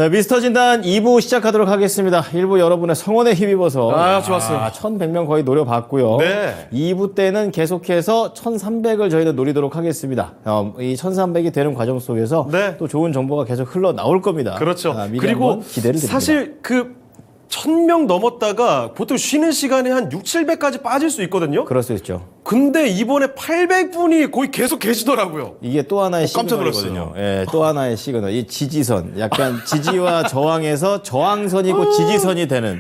네, 미스터 진단 2부 시작하도록 하겠습니다. 1부 여러분의 성원에 힘입어서 좋았어요. 1100명 거의 노려봤고요. 네. 2부 때는 계속해서 1300을 저희는 노리도록 하겠습니다. 이 1300이 되는 과정 속에서 네. 또 좋은 정보가 계속 흘러나올 겁니다. 그렇죠. 미리 그리고 한번 기대를 드립니다. 사실 1000명 넘었다가 보통 쉬는 시간에 한 6, 700까지 빠질 수 있거든요. 그럴 수 있죠. 근데 이번에 800분이 거의 계속 계시더라고요. 이게 또 하나의 깜짝 시그널이거든요. 예, 또 하나의 시그널. 이 지지선. 약간 지지와 저항에서 저항선이고 지지선이 되는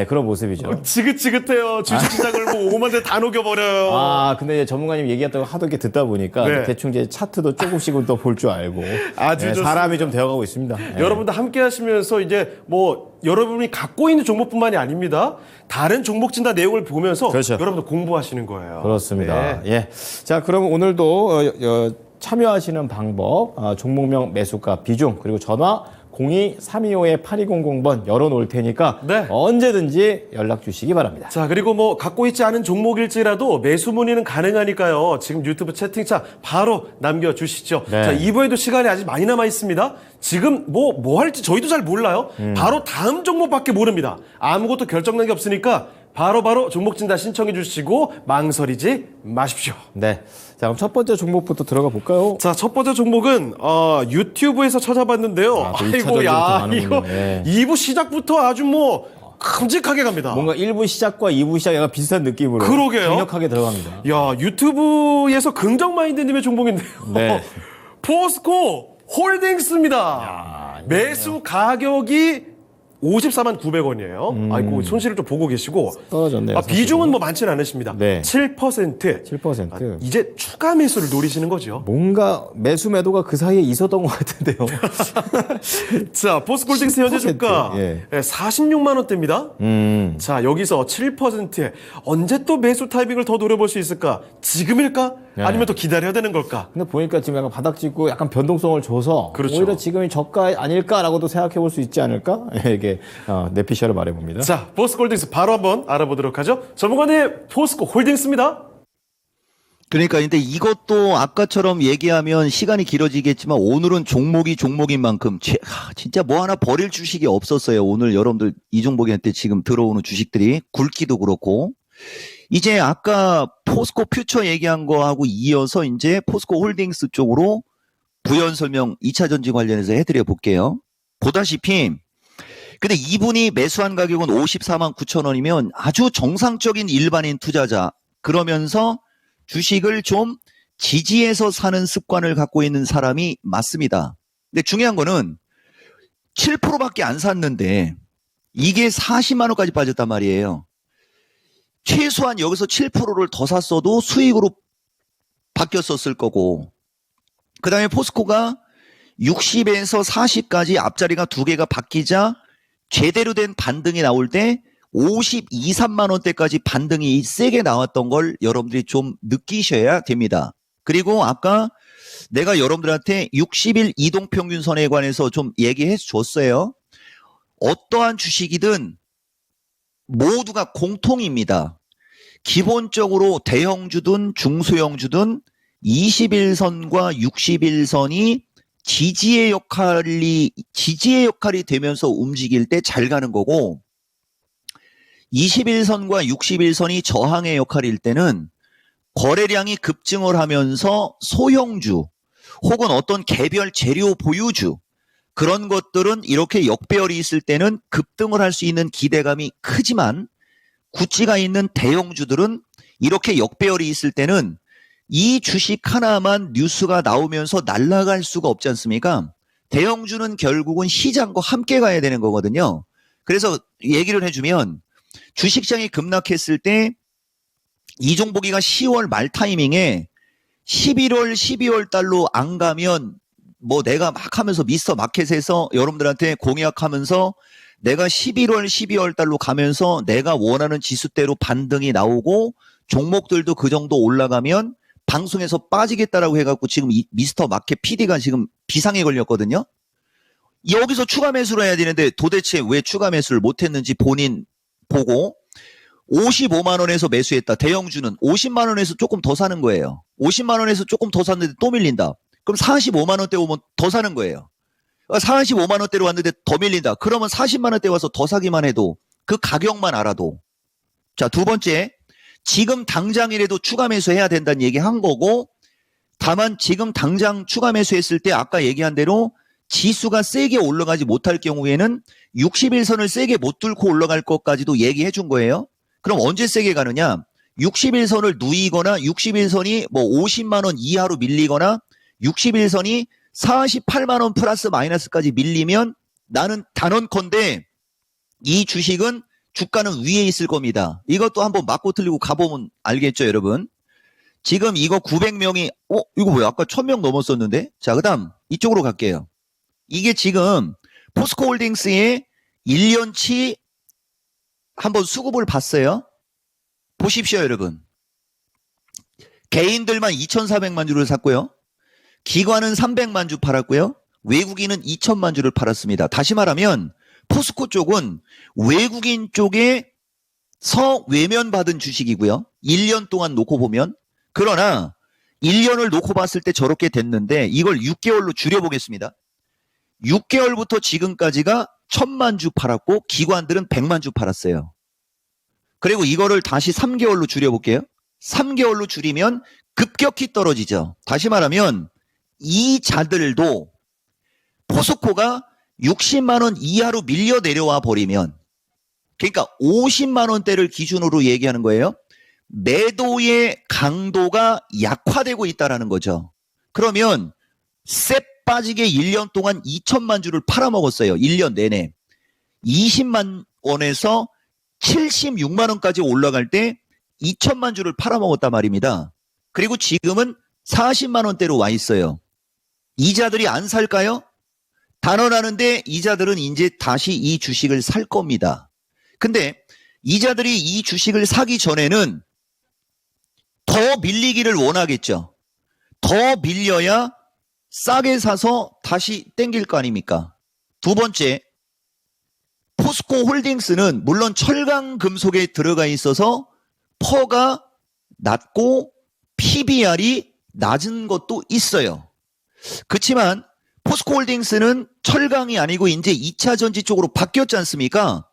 그런 모습이죠. 지긋지긋해요. 주식시장을 뭐 5만 대 다 녹여버려요. 근데 이제 전문가님 얘기했던 거 하도 이렇게 듣다 보니까 네. 대충 이제 차트도 조금씩은 또 볼 줄 알고 아주 좋습니다. 사람이 좀 되어가고 있습니다. 여러분들 함께 하시면서 이제 뭐 여러분이 갖고 있는 종목뿐만이 아닙니다. 다른 종목 진단 내용을 보면서 그렇죠. 여러분들 공부하시는 거예요. 그렇습니다. 네. 예. 자, 그럼 오늘도 참여하시는 방법, 종목명, 매수가, 비중, 그리고 전화 02-325-8200번 열어놓을 테니까 네. 언제든지 연락 주시기 바랍니다. 자, 그리고 뭐 갖고 있지 않은 종목일지라도 매수 문의는 가능하니까요. 지금 유튜브 채팅창 바로 남겨주시죠. 네. 자, 2부에도 시간이 아직 많이 남아 있습니다. 지금 뭐 할지 저희도 잘 몰라요. 바로 다음 종목밖에 모릅니다. 아무것도 결정난 게 없으니까 바로 종목 진단 신청해 주시고 망설이지 마십시오. 네. 자, 그럼 첫 번째 종목부터 들어가 볼까요? 자, 첫 번째 종목은 유튜브에서 찾아봤는데요. 또 1차 전지부터 가는군요. 이거 예. 2부 시작부터 아주 뭐 큼직하게 갑니다. 뭔가 1부 시작과 2부 시작 약간 비슷한 느낌으로 그러게요. 강력하게 들어갑니다. 야, 유튜브에서 긍정마인드님의 종목인데요. 네. 포스코 홀딩스입니다. 매수 가격이 54만 900원이에요. 아이고, 손실을 좀 보고 계시고. 떨어졌네요. 비중은 뭐 많지는 않으십니다. 네. 7%. 7%. 이제 추가 매수를 노리시는 거죠. 뭔가 매수 매도가 그 사이에 있었던 것 같은데요. 자, 포스코홀딩스 현재 10%, 주가 예. 46만 원대입니다. 자, 여기서 7%에 언제 또 매수 타이밍을 더 노려볼 수 있을까? 지금일까? 네. 아니면 또 기다려야 되는 걸까? 근데 보니까 지금 약간 바닥 찍고 약간 변동성을 줘서 그렇죠. 오히려 지금이 저가 아닐까라고도 생각해 볼 수 있지 않을까? 이게 내피셜을 말해봅니다. 자, 포스코홀딩스 바로 한번 알아보도록 하죠. 전문가님, 포스코홀딩스입니다. 그러니까 근데 이것도 아까처럼 얘기하면 시간이 길어지겠지만 오늘은 종목인 만큼 진짜 뭐 하나 버릴 주식이 없었어요. 오늘 여러분들 이 종목한테 지금 들어오는 주식들이 굵기도 그렇고 이제 아까 포스코 퓨처 얘기한 거하고 이어서 이제 포스코 홀딩스 쪽으로 부연 설명 2차 전지 관련해서 해드려 볼게요. 보다시피 근데 이분이 매수한 가격은 54만 9천 원이면 아주 정상적인 일반인 투자자 그러면서 주식을 좀 지지해서 사는 습관을 갖고 있는 사람이 맞습니다. 근데 중요한 거는 7%밖에 안 샀는데 이게 40만 원까지 빠졌단 말이에요. 최소한 여기서 7%를 더 샀어도 수익으로 바뀌었었을 거고 그 다음에 포스코가 60에서 40까지 앞자리가 두 개가 바뀌자 제대로 된 반등이 나올 때 52, 3만 원대까지 반등이 세게 나왔던 걸 여러분들이 좀 느끼셔야 됩니다. 그리고 아까 내가 여러분들한테 60일 이동평균선에 관해서 좀 얘기해 줬어요. 어떠한 주식이든 모두가 공통입니다. 기본적으로 대형주든 중소형주든 21선과 61선이 지지의 역할이 되면서 움직일 때 잘 가는 거고 21선과 61선이 저항의 역할일 때는 거래량이 급증을 하면서 소형주 혹은 어떤 개별 재료 보유주 그런 것들은 이렇게 역배열이 있을 때는 급등을 할 수 있는 기대감이 크지만 구찌가 있는 대형주들은 이렇게 역배열이 있을 때는 이 주식 하나만 뉴스가 나오면서 날아갈 수가 없지 않습니까? 대형주는 결국은 시장과 함께 가야 되는 거거든요. 그래서 얘기를 해주면 주식시장이 급락했을 때 이종복이가 10월 말 타이밍에 11월, 12월 달로 안 가면 뭐 내가 막 하면서 미스터 마켓에서 여러분들한테 공약하면서 내가 11월, 12월 달로 가면서 내가 원하는 지수대로 반등이 나오고 종목들도 그 정도 올라가면 방송에서 빠지겠다라고 해갖고 지금 이 미스터 마켓 PD가 지금 비상에 걸렸거든요. 여기서 추가 매수를 해야 되는데 도대체 왜 추가 매수를 못했는지 본인 보고 55만 원에서 매수했다. 대형주는 50만 원에서 조금 더 사는 거예요. 50만 원에서 조금 더 샀는데 또 밀린다. 그럼 45만 원대 오면 더 사는 거예요. 45만 원대로 왔는데 더 밀린다. 그러면 40만 원대 와서 더 사기만 해도 그 가격만 알아도. 자, 두 번째. 지금 당장이라도 추가 매수해야 된다는 얘기 한 거고, 다만 지금 당장 추가 매수했을 때 아까 얘기한 대로 지수가 세게 올라가지 못할 경우에는 61선을 세게 못 뚫고 올라갈 것까지도 얘기해 준 거예요. 그럼 언제 세게 가느냐? 61선을 누이거나 61선이 뭐 50만 원 이하로 밀리거나 61선이 48만 원 플러스 마이너스까지 밀리면 나는 단언컨대 이 주식은 주가는 위에 있을 겁니다. 이것도 한번 맞고 틀리고 가보면 알겠죠, 여러분? 지금 이거 900명이 이거 뭐야? 아까 1000명 넘었었는데? 자, 그다음 이쪽으로 갈게요. 이게 지금 포스코홀딩스의 1년치 한번 수급을 봤어요. 보십시오, 여러분. 개인들만 2,400만 주를 샀고요. 기관은 300만 주 팔았고요. 외국인은 2,000만 주를 팔았습니다. 다시 말하면 포스코 쪽은 외국인 쪽에서 외면받은 주식이고요. 1년 동안 놓고 보면. 그러나 1년을 놓고 봤을 때 저렇게 됐는데 이걸 6개월로 줄여보겠습니다. 6개월부터 지금까지가 1,000만 주 팔았고 기관들은 100만 주 팔았어요. 그리고 이거를 다시 3개월로 줄여볼게요. 3개월로 줄이면 급격히 떨어지죠. 다시 말하면 이 자들도 포스코가 60만 원 이하로 밀려 내려와 버리면, 그러니까 50만 원대를 기준으로 얘기하는 거예요. 매도의 강도가 약화되고 있다라는 거죠. 그러면 쎄 빠지게 1년 동안 2천만 주를 팔아먹었어요. 1년 내내. 20만 원에서 76만 원까지 올라갈 때 2천만 주를 팔아먹었단 말입니다. 그리고 지금은 40만 원대로 와 있어요. 이자들이 안 살까요? 단언하는데 이자들은 이제 다시 이 주식을 살 겁니다. 근데 이자들이 이 주식을 사기 전에는 더 밀리기를 원하겠죠. 더 밀려야 싸게 사서 다시 땡길 거 아닙니까? 두 번째, 포스코 홀딩스는 물론 철강 금속에 들어가 있어서 퍼가 낮고 PBR이 낮은 것도 있어요. 그렇지만 포스코 홀딩스는 철강이 아니고 이제 2차 전지 쪽으로 바뀌었지 않습니까?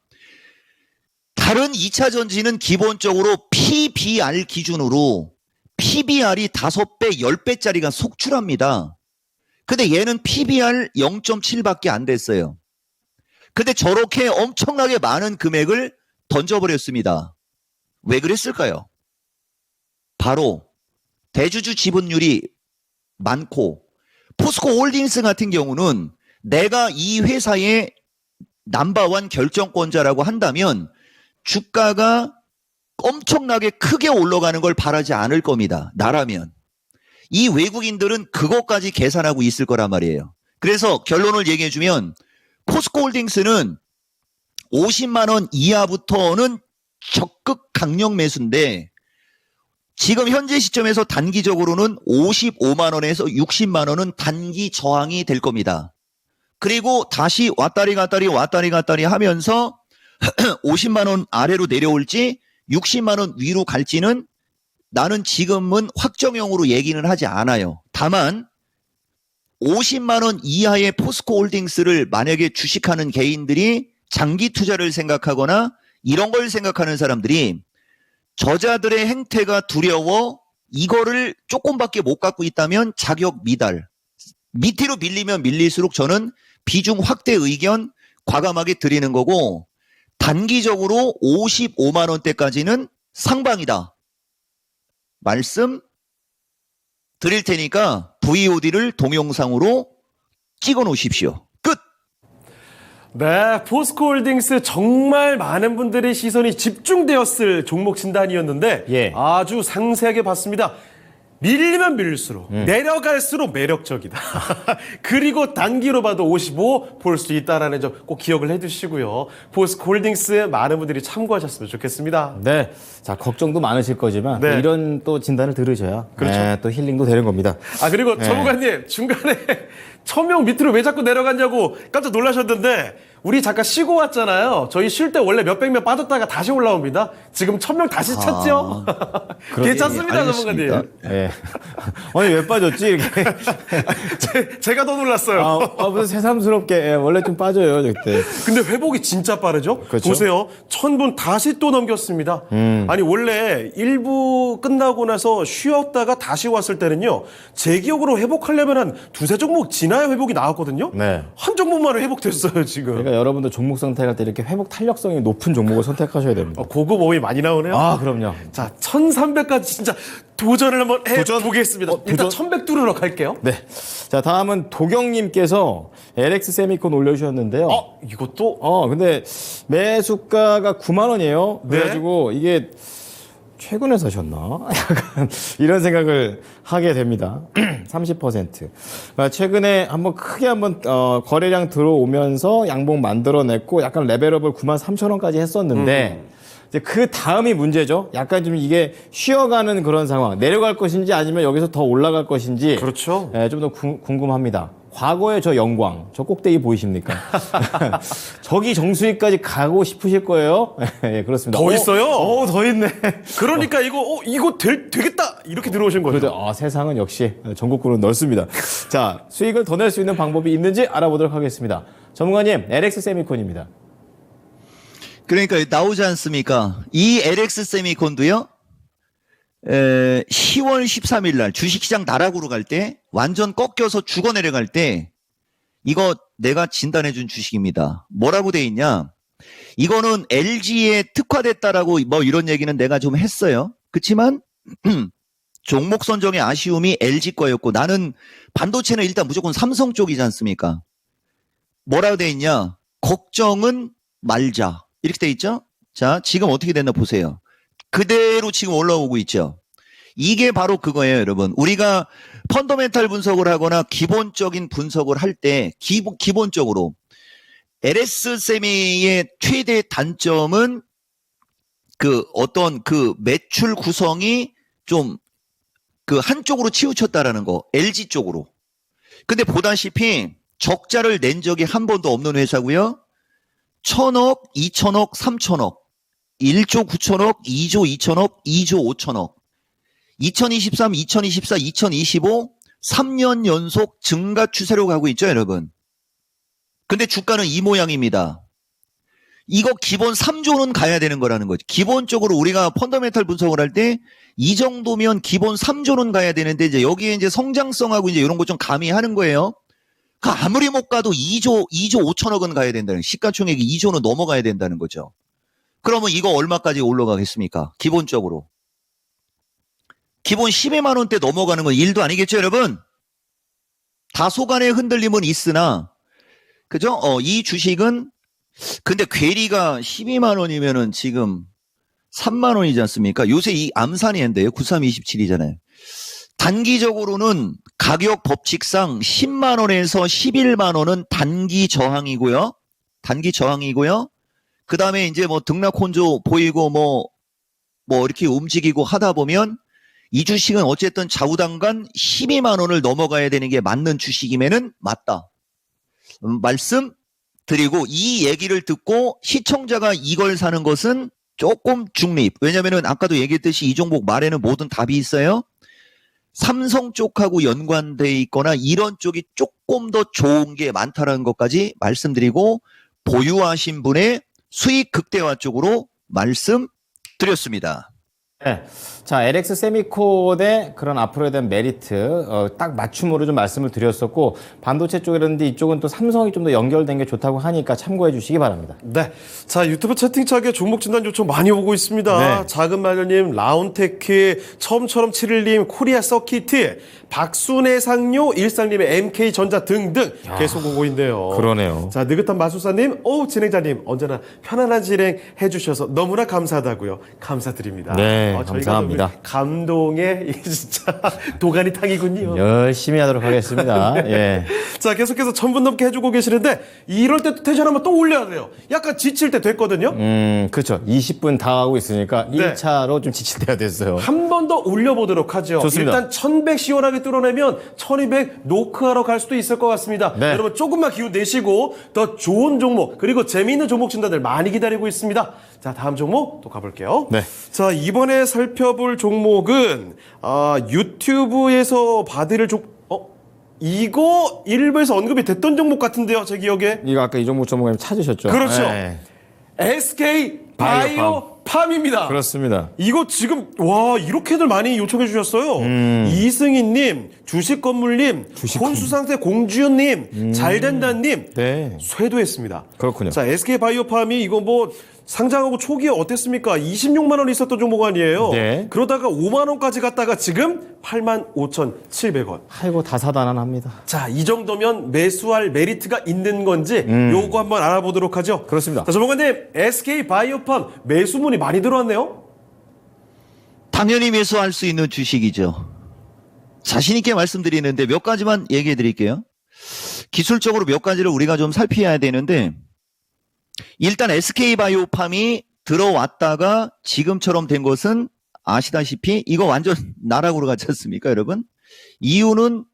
다른 2차 전지는 기본적으로 PBR 기준으로 PBR이 5배, 10배짜리가 속출합니다. 근데 얘는 PBR 0.7밖에 안 됐어요. 근데 저렇게 엄청나게 많은 금액을 던져버렸습니다. 왜 그랬을까요? 바로 대주주 지분율이 많고 포스코 홀딩스 같은 경우는 내가 이 회사의 넘버원 결정권자라고 한다면 주가가 엄청나게 크게 올라가는 걸 바라지 않을 겁니다. 나라면. 이 외국인들은 그것까지 계산하고 있을 거란 말이에요. 그래서 결론을 얘기해주면 포스코 홀딩스는 50만 원 이하부터는 적극 강력 매수인데 지금 현재 시점에서 단기적으로는 55만 원에서 60만 원은 단기 저항이 될 겁니다. 그리고 다시 왔다리 갔다리 하면서 50만 원 아래로 내려올지 60만 원 위로 갈지는 나는 지금은 확정형으로 얘기는 하지 않아요. 다만 50만 원 이하의 포스코 홀딩스를 만약에 주식하는 개인들이 장기 투자를 생각하거나 이런 걸 생각하는 사람들이 저자들의 행태가 두려워 이거를 조금밖에 못 갖고 있다면 자격 미달. 밑으로 밀리면 밀릴수록 저는 비중 확대 의견 과감하게 드리는 거고 단기적으로 55만 원대까지는 상방이다. 말씀 드릴 테니까 VOD를 동영상으로 찍어 놓으십시오. 끝! 네, 포스코홀딩스 정말 많은 분들의 시선이 집중되었을 종목 진단이었는데 예. 아주 상세하게 봤습니다. 밀리면 밀릴수록 내려갈수록 매력적이다. 그리고 단기로 봐도 55 볼 수 있다라는 점 꼭 기억을 해두시고요. 포스코홀딩스 많은 분들이 참고하셨으면 좋겠습니다. 네. 자, 걱정도 많으실 거지만 네. 또 이런 또 진단을 들으셔야 그렇죠. 또 힐링도 되는 겁니다. 아, 그리고 네. 전문가님 중간에 1000명 밑으로 왜 자꾸 내려갔냐고 깜짝 놀라셨는데 우리 잠깐 쉬고 왔잖아요. 저희 쉴 때 원래 몇백 명 빠졌다가 다시 올라옵니다. 지금 1000명 다시 찼죠? 괜찮습니다, 알겠습니다. 전문가님. 예. 아니 왜 빠졌지 이렇게? 제가 더 놀랐어요. 무슨 새삼스럽게 예, 원래 좀 빠져요 그때. 근데 회복이 진짜 빠르죠? 그렇죠. 보세요. 1000분 다시 또 넘겼습니다. 아니, 원래 1부 끝나고 나서 쉬었다가 다시 왔을 때는요, 제 기억으로 회복하려면 한 두세 종목 지나야 회복이 나왔거든요? 네. 한 종목만에 회복됐어요, 지금. 그러니까 여러분도 종목 선택할 때 이렇게 회복 탄력성이 높은 종목을 선택하셔야 됩니다. 고급 어휘 많이 나오네요. 아 그럼요. 자, 1300까지 진짜 도전을 한번 해보겠습니다. 일단 1100 뚫으러 갈게요. 네. 자 다음은 도경님께서 LX 세미콘 올려주셨는데요. 이것도? 근데 매수가가 9만 원이에요. 네. 그래가지고 이게 최근에 사셨나? 약간 이런 생각을 하게 됩니다. 30%. 그러니까 최근에 한번 크게 한번 거래량 들어오면서 양봉 만들어냈고 약간 레벨업을 9만 3천 원까지 했었는데 이제 그 다음이 문제죠. 약간 좀 이게 쉬어가는 그런 상황. 내려갈 것인지 아니면 여기서 더 올라갈 것인지. 그렇죠. 좀 더 궁금합니다. 과거의 저 영광, 저 꼭대기 보이십니까? 저기 정수위까지 가고 싶으실 거예요? 예, 그렇습니다. 더 있어요? 더 있네. 그러니까 이거 되겠다! 이렇게 들어오신 거죠. 그렇죠. 세상은 역시 전국구는 넓습니다. 자, 수익을 더 낼 수 있는 방법이 있는지 알아보도록 하겠습니다. 전문가님, LX 세미콘입니다. 그러니까 나오지 않습니까? 이 LX 세미콘도요. 10월 13일 날 주식시장 나락으로 갈 때 완전 꺾여서 죽어 내려갈 때 이거 내가 진단해 준 주식입니다. 뭐라고 돼 있냐? 이거는 LG에 특화됐다라고 뭐 이런 얘기는 내가 좀 했어요. 그렇지만 종목 선정의 아쉬움이 LG 거였고 나는 반도체는 일단 무조건 삼성 쪽이지 않습니까? 뭐라고 돼 있냐? 걱정은 말자. 이렇게 돼 있죠? 자, 지금 어떻게 됐나 보세요. 그대로 지금 올라오고 있죠. 이게 바로 그거예요, 여러분. 우리가 펀더멘탈 분석을 하거나 기본적인 분석을 할 때 기본적으로 LS 세미의 최대 단점은 그 어떤 그 매출 구성이 좀 그 한쪽으로 치우쳤다라는 거. LG 쪽으로. 근데 보다시피 적자를 낸 적이 한 번도 없는 회사고요. 1000억, 2000억, 3000억. 1조 9천억, 2조 2천억, 2조 5천억. 2023, 2024, 2025 3년 연속 증가 추세로 가고 있죠, 여러분. 근데 주가는 이 모양입니다. 이거 기본 3조는 가야 되는 거라는 거죠. 기본적으로 우리가 펀더멘탈 분석을 할 때 이 정도면 기본 3조는 가야 되는데 이제 여기에 이제 성장성하고 이제 이런 거 좀 가미하는 거예요. 그 아무리 못 가도 2조 5천억은 가야 된다는, 시가총액이 2조는 넘어가야 된다는 거죠. 그러면 이거 얼마까지 올라가겠습니까? 기본적으로. 기본 12만 원대 넘어가는 건 일도 아니겠죠, 여러분? 다소간의 흔들림은 있으나, 그죠? 이 주식은, 근데 괴리가 12만 원이면은 지금 3만 원이지 않습니까? 요새 이 암산이인데요. 9327이잖아요. 단기적으로는 가격 법칙상 10만 원에서 11만 원은 단기 저항이고요. 단기 저항이고요. 그 다음에 이제 뭐 등락 혼조 보이고 뭐 이렇게 움직이고 하다 보면 이 주식은 어쨌든 좌우당간 12만 원을 넘어가야 되는 게 맞는 주식이면은 맞다. 말씀드리고 이 얘기를 듣고 시청자가 이걸 사는 것은 조금 중립. 왜냐면은 아까도 얘기했듯이 이 종목 말에는 모든 답이 있어요. 삼성 쪽하고 연관돼 있거나 이런 쪽이 조금 더 좋은 게 많다는 것까지 말씀드리고 보유하신 분의 수익 극대화 쪽으로 말씀드렸습니다. 네. 자, LX 세미콘의 그런 앞으로에 대한 메리트, 딱 맞춤으로 좀 말씀을 드렸었고, 반도체 쪽이라는데 이쪽은 또 삼성이 좀 더 연결된 게 좋다고 하니까 참고해 주시기 바랍니다. 네. 자, 유튜브 채팅창에 종목 진단 요청 많이 오고 있습니다. 네. 작은 마녀님, 라운테크, 처음처럼 7일님, 코리아 서키트, 박순애 상료, 일상님의 MK전자 등등 계속 오고 있네요. 그러네요. 자, 느긋한 마술사님, 진행자님, 언제나 편안한 진행 해주셔서 너무나 감사하다고요. 감사드립니다. 네. 네, 저희가 감사합니다. 또 감동의 이게 진짜 도가니탕이군요. 열심히 하도록 하겠습니다. 예. 자, 계속해서 1000분 넘게 해주고 계시는데 이럴 때 텐션 한번 또 올려야 돼요. 약간 지칠 때 됐거든요. 그렇죠. 20분 다 하고 있으니까 네. 1차로 좀 지칠 때가 됐어요. 한 번 더 올려보도록 하죠. 좋습니다. 일단 1100 시원하게 뚫어내면 1200 노크하러 갈 수도 있을 것 같습니다. 네. 여러분 조금만 기운 내시고 더 좋은 종목 그리고 재미있는 종목 진단들 많이 기다리고 있습니다. 자, 다음 종목 또 가볼게요. 네. 자, 이번에 살펴볼 종목은 유튜브에서 봐드릴 이거 일부에서 언급이 됐던 종목 같은데요, 제 기억에. 이거 아까 이종목 전문가님 찾으셨죠? 그렇죠. 네. SK 바이오팜입니다. 그렇습니다. 이거 지금 와 이렇게들 많이 요청해 주셨어요. 이승희님, 주식건물님, 혼수상태 공주연님, 잘된다님 네. 쇄도했습니다. 그렇군요. 자, SK바이오팜이 이거 뭐 상장하고 초기에 어땠습니까? 26만 원 있었던 종목 아니에요. 네. 그러다가 5만 원까지 갔다가 지금 85,700원. 아이고 다사다난합니다. 자, 이 정도면 매수할 메리트가 있는 건지 요거 한번 알아보도록 하죠. 그렇습니다. 자, 전문가님, SK바이오팜 매수문이 많이 들어왔네요. 당연히 매수할 수 있는 주식이죠. 자신 있게 말씀드리는데 몇 가지만 얘기해 드릴게요. 기술적으로 몇 가지를 우리가 좀 살펴야 되는데 일단 SK바이오팜이 들어왔다가 지금처럼 된 것은 아시다시피 이거 완전 나락으로 갔지 않습니까, 여러분? 이유는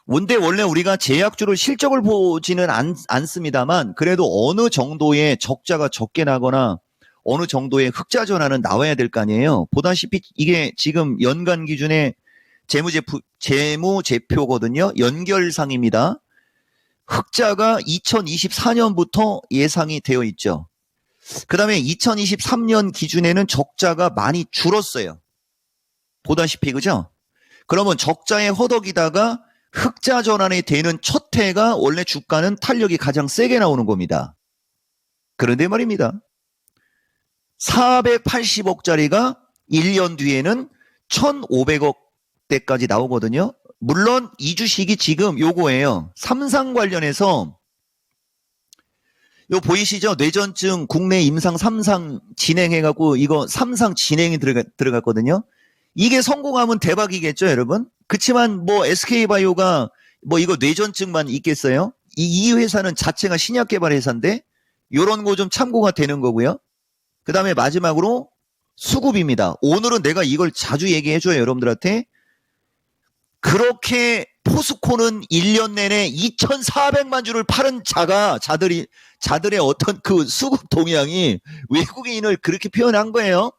원래 우리가 제약주를 실적을 보지는 않습니다만 그래도 어느 정도의 적자가 적게 나거나 어느 정도의 흑자 전환은 나와야 될 거 아니에요. 보다시피 이게 지금 연간 기준의 재무제표거든요. 연결상입니다. 흑자가 2024년부터 예상이 되어 있죠. 그 다음에 2023년 기준에는 적자가 많이 줄었어요. 보다시피, 그죠? 그러면 적자에 허덕이다가 흑자 전환이 되는 첫 해가 원래 주가는 탄력이 가장 세게 나오는 겁니다. 그런데 말입니다. 480억짜리가 1년 뒤에는 1,500억대까지 나오거든요. 물론 이 주식이 지금 요거예요. 삼상 관련해서 요 보이시죠? 뇌전증 국내 임상 3상 진행해갖고 이거 3상 진행이 들어갔거든요. 이게 성공하면 대박이겠죠, 여러분? 그치만 뭐 SK바이오가 뭐 이거 뇌전증만 있겠어요? 이 회사는 자체가 신약 개발 회사인데 요런 거 좀 참고가 되는 거고요. 그 다음에 마지막으로 수급입니다. 오늘은 내가 이걸 자주 얘기해줘요, 여러분들한테. 그렇게 포스코는 1년 내내 2,400만 주를 팔은 자들의 어떤 그 수급 동향이 외국인을 그렇게 표현한 거예요.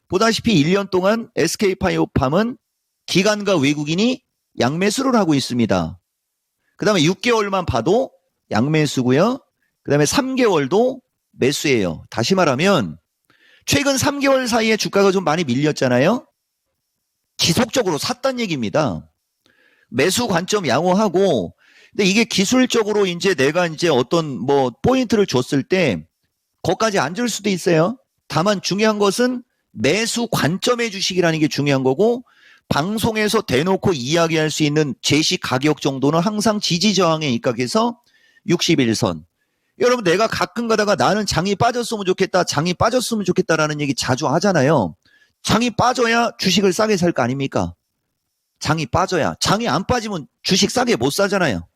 보다시피 1년 동안 SK바이오팜은 기관과 외국인이 양매수를 하고 있습니다. 그 다음에 6개월만 봐도 양매수고요. 그 다음에 3개월도 매수예요. 다시 말하면 최근 3개월 사이에 주가가 좀 많이 밀렸잖아요. 지속적으로 샀단 얘기입니다. 매수 관점 양호하고, 근데 이게 기술적으로 이제 내가 이제 어떤 뭐 포인트를 줬을 때 거기까지 안 줄 수도 있어요. 다만 중요한 것은 매수 관점의 주식이라는 게 중요한 거고, 방송에서 대놓고 이야기할 수 있는 제시 가격 정도는 항상 지지 저항에 입각해서 61선. 여러분, 내가 가끔 가다가 나는 장이 빠졌으면 좋겠다, 장이 빠졌으면 좋겠다라는 얘기 자주 하잖아요. 장이 빠져야 주식을 싸게 살 거 아닙니까? 장이 빠져야. 장이 안 빠지면 주식 싸게 못 사잖아요.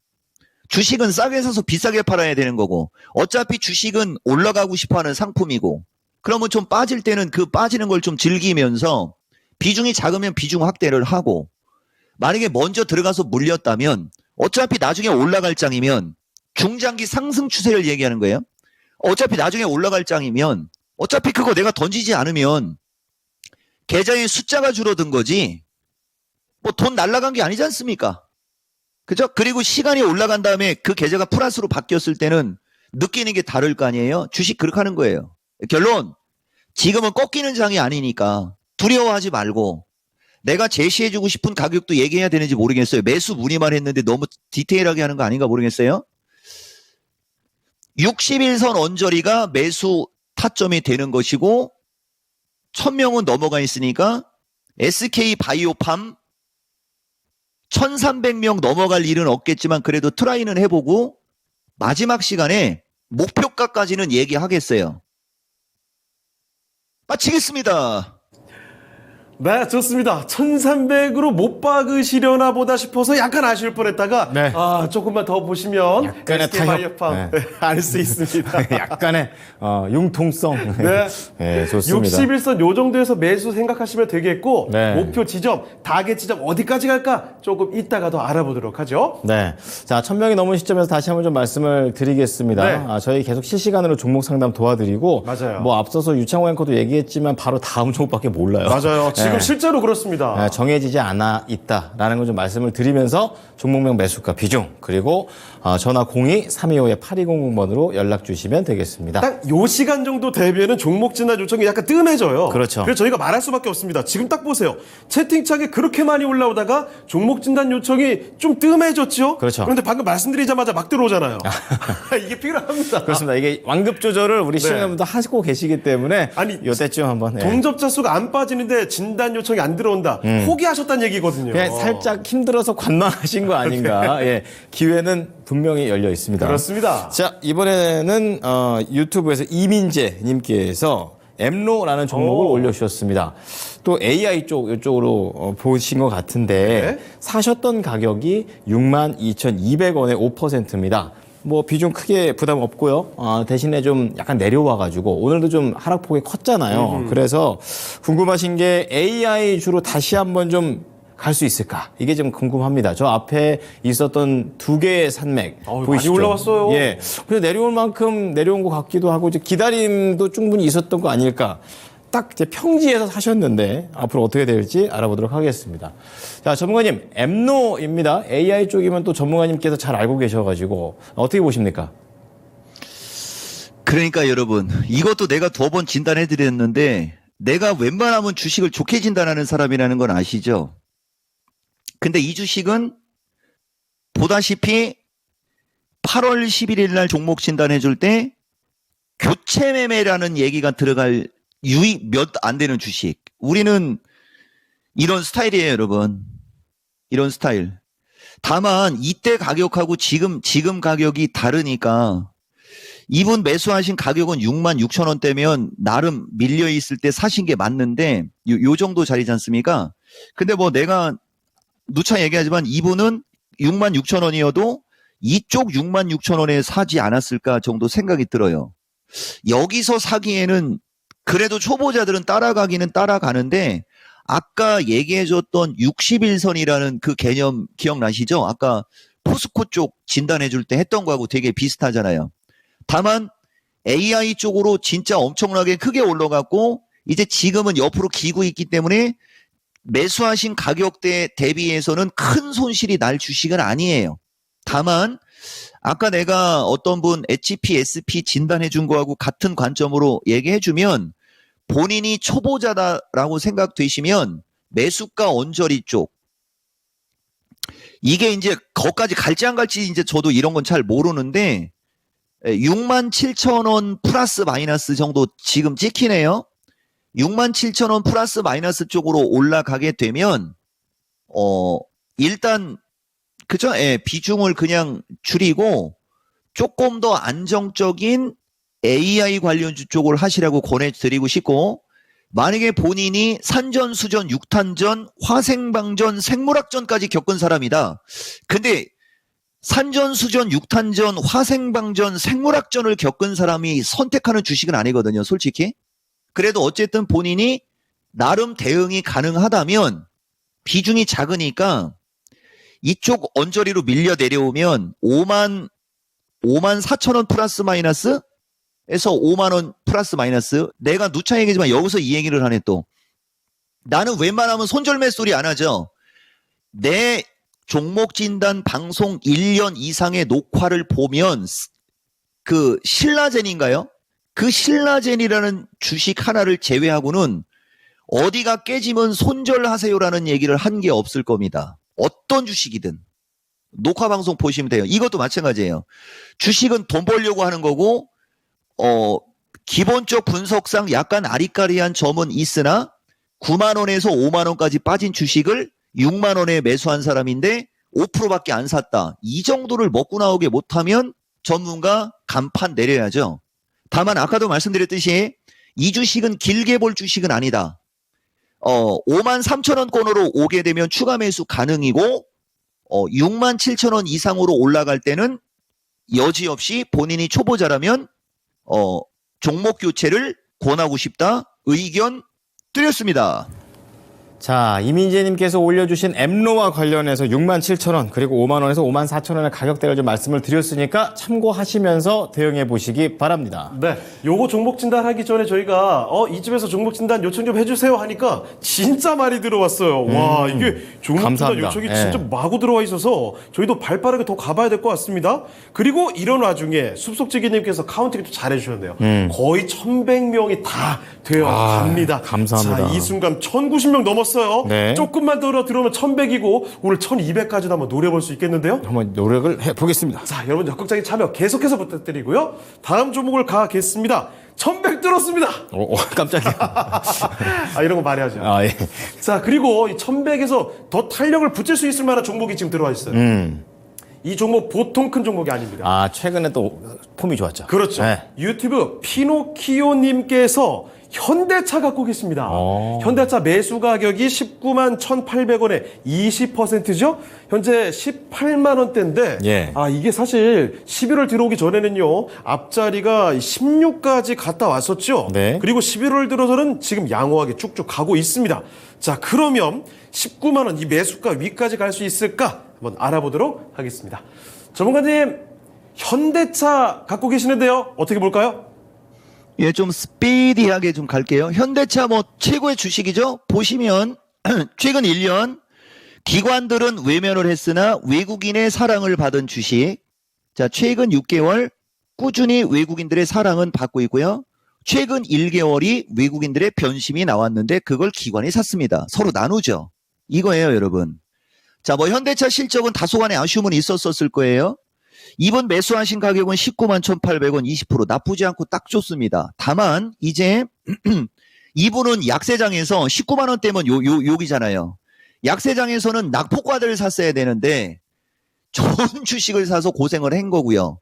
주식은 싸게 사서 비싸게 팔아야 되는 거고, 어차피 주식은 올라가고 싶어 하는 상품이고, 그러면 좀 빠질 때는 그 빠지는 걸 좀 즐기면서 비중이 작으면 비중 확대를 하고, 만약에 먼저 들어가서 물렸다면 어차피 나중에 올라갈 장이면 중장기 상승 추세를 얘기하는 거예요. 어차피 나중에 올라갈 장이면 어차피 그거 내가 던지지 않으면 계좌의 숫자가 줄어든 거지 뭐 돈 날라간 게 아니지 않습니까? 그죠? 그리고 시간이 올라간 다음에 그 계좌가 플러스로 바뀌었을 때는 느끼는 게 다를 거 아니에요? 주식 그렇게 하는 거예요. 결론, 지금은 꺾이는 장이 아니니까 두려워하지 말고, 내가 제시해주고 싶은 가격도 얘기해야 되는지 모르겠어요. 매수 문의만 했는데 너무 디테일하게 하는 거 아닌가 모르겠어요. 61선 언저리가 매수 타점이 되는 것이고 1000명은 넘어가 있으니까 SK바이오팜 1300명 넘어갈 일은 없겠지만 그래도 트라이는 해보고 마지막 시간에 목표가까지는 얘기하겠어요. 마치겠습니다. 네, 좋습니다. 1300으로 못 박으시려나 보다 싶어서 약간 아쉬울 뻔했다가 네. 조금만 더 보시면 약간의 SK 바이오팜 알 수 있습니다. 약간의 융통성. 네. 네, 좋습니다. 61선 요 정도에서 매수 생각하시면 되겠고 네. 목표 지점, 타겟 지점 어디까지 갈까 조금 이따가 더 알아보도록 하죠. 네. 자, 1000명이 넘은 시점에서 다시 한번 좀 말씀을 드리겠습니다. 네. 저희 계속 실시간으로 종목 상담 도와드리고. 맞아요. 뭐 앞서서 유창호 앵커도 얘기했지만 바로 다음 종목밖에 몰라요. 맞아요. 지금 네. 실제로 그렇습니다. 정해지지 않아 있다라는 걸 좀 말씀을 드리면서 종목명 매수가 비중 그리고 전화 02-325-8200번으로 연락 주시면 되겠습니다. 딱 요 시간 정도 되면은 종목 진단 요청이 약간 뜸해져요. 그렇죠. 그래서 저희가 말할 수밖에 없습니다. 지금 딱 보세요. 채팅창에 그렇게 많이 올라오다가 종목 진단 요청이 좀 뜸해졌죠? 그렇죠. 그런데 방금 말씀드리자마자 막 들어오잖아요. 이게 필요합니다. 그렇습니다. 이게 완급 조절을 우리 시청자분들 하시고 계시기 때문에 아니, 요때쯤 한번 동접자 수가 안 빠지는데 진단 요청이 안 들어온다. 포기하셨다는 얘기거든요. 그냥 살짝 힘들어서 관망하신 거 아닌가. 예, 기회는 분명히 열려 있습니다. 그렇습니다. 자, 이번에는 유튜브에서 이민재 님께서 엠로라는 종목을 오. 올려주셨습니다. 또 AI 이쪽으로 보신 것 같은데 네. 사셨던 가격이 62,200원에 5%입니다. 뭐 비중 크게 부담 없고요. 대신에 좀 약간 내려와가지고 오늘도 좀 하락폭이 컸잖아요. 그래서 궁금하신 게 AI 주로 다시 한번 좀 갈 수 있을까? 이게 좀 궁금합니다. 저 앞에 있었던 두 개의 산맥 보이시죠? 많이 올라왔어요. 예. 그래서 내려올 만큼 내려온 것 같기도 하고 이제 기다림도 충분히 있었던 거 아닐까? 딱 이제 평지에서 사셨는데 앞으로 어떻게 될지 알아보도록 하겠습니다. 자, 전문가님, 엠노입니다. AI 쪽이면 또 전문가님께서 잘 알고 계셔가지고 어떻게 보십니까? 그러니까 여러분, 이것도 내가 2번 진단해드렸는데 내가 웬만하면 주식을 좋게 진단하는 사람이라는 건 아시죠? 근데 이 주식은 보다시피 8월 11일 날 종목 진단해줄 때 교체 매매라는 얘기가 들어갈 유익 몇 안 되는 주식. 우리는 이런 스타일이에요, 여러분. 이런 스타일. 다만 이때 가격하고 지금 가격이 다르니까 이분 매수하신 가격은 66,000원대면 나름 밀려 있을 때 사신 게 맞는데 요 정도 자리지 않습니까? 근데 뭐 내가 누차 얘기하지만 이분은 66,000원이어도 이쪽 66,000원에 사지 않았을까 정도 생각이 들어요. 여기서 사기에는 그래도 초보자들은 따라가기는 따라가는데 아까 얘기해줬던 61선이라는 그 개념 기억나시죠? 아까 포스코 쪽 진단해줄 때 했던 거하고 되게 비슷하잖아요. 다만 AI 쪽으로 진짜 엄청나게 크게 올라갔고 이제 지금은 옆으로 기고 있기 때문에 매수하신 가격대 대비해서는 큰 손실이 날 주식은 아니에요. 다만 아까 내가 어떤 분 HPSP 진단해 준 거하고 같은 관점으로 얘기해 주면 본인이 초보자다라고 생각되시면 매수가 언저리 쪽 이게 이제 거기까지 갈지 안 갈지 이제 저도 이런 건 잘 모르는데 67,000원 플러스 마이너스 정도 지금 찍히네요. 67,000원 플러스 마이너스 쪽으로 올라가게 되면 일단 그죠? 예, 비중을 그냥 줄이고 조금 더 안정적인 AI 관련주 쪽을 하시라고 권해드리고 싶고 만약에 본인이 산전수전, 육탄전, 화생방전, 생물학전까지 겪은 사람이다. 근데 산전수전, 육탄전, 화생방전, 생물학전을 겪은 사람이 선택하는 주식은 아니거든요. 솔직히. 그래도 어쨌든 본인이 나름 대응이 가능하다면 비중이 작으니까 이쪽 언저리로 밀려 내려오면 54,000원 플러스 마이너스 에서 5만원 플러스 마이너스 내가 누차 얘기지만 여기서 이 얘기를 하네 또. 나는 웬만하면 손절매 소리 안 하죠. 내 종목 진단 방송 1년 이상의 녹화를 보면 그 신라젠인가요? 그 신라젠이라는 주식 하나를 제외하고는 어디가 깨지면 손절하세요라는 얘기를 한 게 없을 겁니다. 어떤 주식이든 녹화 방송 보시면 돼요. 이것도 마찬가지예요. 주식은 돈 벌려고 하는 거고 기본적 분석상 약간 아리까리한 점은 있으나 9만 원에서 5만 원까지 빠진 주식을 6만 원에 매수한 사람인데 5%밖에 안 샀다. 이 정도를 먹고 나오게 못하면 전문가 간판 내려야죠. 다만 아까도 말씀드렸듯이 이 주식은 길게 볼 주식은 아니다. 53,000원권으로 오게 되면 추가 매수 가능이고 67,000원 이상으로 올라갈 때는 여지없이 본인이 초보자라면 종목 교체를 권하고 싶다 의견 드렸습니다. 자, 이민재님께서 올려주신 엠로와 관련해서 67,000원 그리고 5만원에서 54,000원의 가격대를 좀 말씀을 드렸으니까 참고하시면서 대응해 보시기 바랍니다. 네, 요거 종목 진단하기 전에 저희가 이 집에서 종목 진단 요청 좀 해주세요 하니까 진짜 많이 들어왔어요. 와, 이게 종목 진단 감사합니다. 요청이 예. 진짜 마구 들어와 있어서 저희도 발빠르게 더 가봐야 될 것 같습니다. 그리고 이런 와중에 숲속지기님께서 카운팅을 또 잘해주셨네요. 거의 1,100명이 다 되어 갑니다. 감사합니다. 자, 이 순간 1,090명 넘었어요. 네. 조금만 더 들어오면 1,100이고 오늘 1,200까지도 한번 노려볼 수 있겠는데요. 한번 노력을 해보겠습니다. 자, 여러분 적극적인 참여 계속해서 부탁드리고요. 다음 종목을 가겠습니다. 1,100 들었습니다. 깜짝이야. 이런 거 말해야죠. 예. 자, 그리고 이 1,100에서 더 탄력을 붙일 수 있을 만한 종목이 지금 들어와 있어요. 이 종목 보통 큰 종목이 아닙니다. 최근에 또 폼이 좋았죠. 그렇죠. 네. 유튜브 피노키오님께서 현대차 갖고 계십니다. 현대차 매수 가격이 19만 1,800원에 20%죠? 현재 18만 원대인데 예. 이게 사실 11월 들어오기 전에는요. 앞자리가 16까지 갔다 왔었죠. 네. 그리고 11월 들어서는 지금 양호하게 쭉쭉 가고 있습니다. 자, 그러면 19만 원 이 매수가 위까지 갈 수 있을까? 한번 알아보도록 하겠습니다. 전문가님, 현대차 갖고 계시는데요. 어떻게 볼까요? 예, 좀 스피디하게 좀 갈게요. 현대차 뭐 최고의 주식이죠. 보시면 최근 1년 기관들은 외면을 했으나 외국인의 사랑을 받은 주식. 자, 최근 6개월 꾸준히 외국인들의 사랑은 받고 있고요. 최근 1개월이 외국인들의 변심이 나왔는데 그걸 기관이 샀습니다. 서로 나누죠. 이거예요, 여러분. 자, 뭐 현대차 실적은 다소간의 아쉬움은 있었을 거예요. 이번 매수하신 가격은 19만 1,800원 20% 나쁘지 않고 딱 좋습니다. 다만 이제 이분은 약세장에서 19만 원대면 여기잖아요. 약세장에서는 낙폭과대를 샀어야 되는데 좋은 주식을 사서 고생을 한 거고요.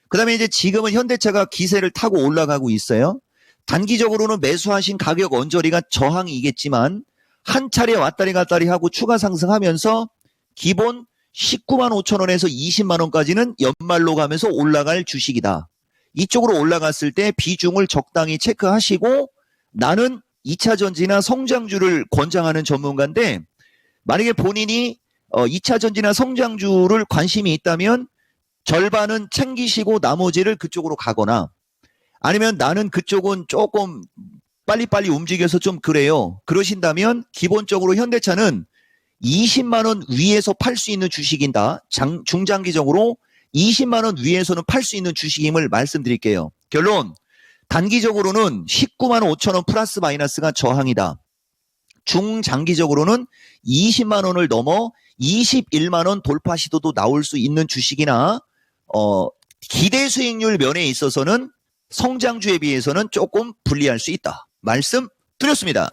그 다음에 이제 지금은 현대차가 기세를 타고 올라가고 있어요. 단기적으로는 매수하신 가격 언저리가 저항이겠지만 한 차례 왔다리 갔다리 하고 추가 상승하면서 기본 19만 5천 원에서 20만 원까지는 연말로 가면서 올라갈 주식이다. 이쪽으로 올라갔을 때 비중을 적당히 체크하시고 나는 2차 전지나 성장주를 권장하는 전문가인데 만약에 본인이 2차 전지나 성장주를 관심이 있다면 절반은 챙기시고 나머지를 그쪽으로 가거나 아니면 나는 그쪽은 조금 빨리빨리 움직여서 좀 그래요. 그러신다면 기본적으로 현대차는 20만 원 위에서 팔 수 있는 주식이다. 중장기적으로 20만 원 위에서는 팔 수 있는 주식임을 말씀드릴게요. 결론, 단기적으로는 19만 5천 원 플러스 마이너스가 저항이다. 중장기적으로는 20만 원을 넘어 21만 원 돌파 시도도 나올 수 있는 주식이나 기대 수익률 면에 있어서는 성장주에 비해서는 조금 불리할 수 있다. 말씀 드렸습니다.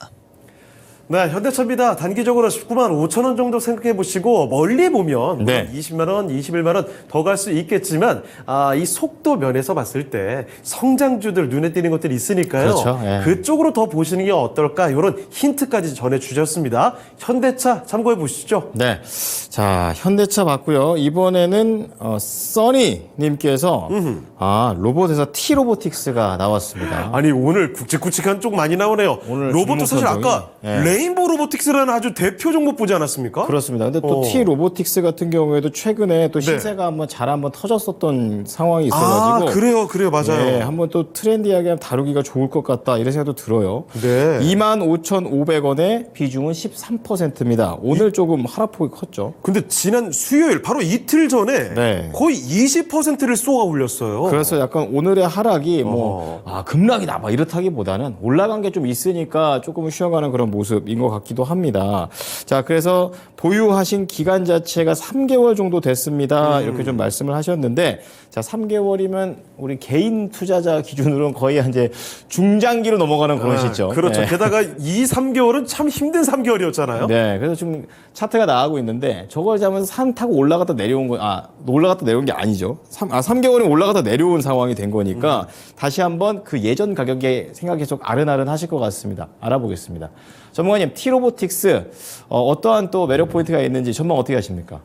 네, 현대차입니다. 단기적으로 19만 5천 원 정도 생각해 보시고 멀리 보면 네. 20만 원, 21만 원 더 갈 수 있겠지만 이 속도 면에서 봤을 때 성장주들 눈에 띄는 것들이 있으니까요. 그렇죠. 예. 그쪽으로 더 보시는 게 어떨까 이런 힌트까지 전해 주셨습니다. 현대차 참고해 보시죠. 네. 자, 현대차 봤고요. 이번에는 써니님께서 로봇에서 T-로보틱스가 나왔습니다. 아니 오늘 굵직굵직한 쪽 많이 나오네요. 오늘 로봇도 사실 종목 아까 선정이, 레인보우 로보틱스라는 아주 대표 종목 보지 않았습니까? 그렇습니다. 근데 또 T-로보틱스 같은 경우에도 최근에 또 신세가 한번 터졌었던 상황이 있어가지고. 그래요, 맞아요. 네, 한번 또 트렌디하게 다루기가 좋을 것 같다 이런 생각도 들어요. 네. 25,500원에 비중은 13%입니다. 오늘 조금 하락폭이 컸죠. 근데 지난 수요일 바로 이틀 전에 네. 거의 20%를 쏘아 올렸어요. 그래서 약간 오늘의 하락이 급락이다 막 이렇다기보다는 올라간 게 좀 있으니까 조금 쉬어가는 그런 모습인 것 같기도 합니다. 자, 그래서 보유하신 기간 자체가 3개월 정도 됐습니다. 이렇게 좀 말씀을 하셨는데, 자, 3개월이면 우리 개인 투자자 기준으로는 거의 이제 중장기로 넘어가는 그런 시점. 그렇죠. 네. 게다가 2, 3개월은 참 힘든 3개월이었잖아요. 네, 그래서 지금 차트가 나가고 있는데 저걸 잡으면서 산 타고 올라갔다 내려온 올라갔다 내려온 게 아니죠. 3개월이 올라갔다 내려온 상황이 된 거니까 다시 한번 그 예전 가격에 생각이 좀 아른아른 하실 것 같습니다. 알아보겠습니다. 전문가 정관님, T로보틱스 어떠한 또 매력 포인트가 있는지 전망 어떻게 하십니까?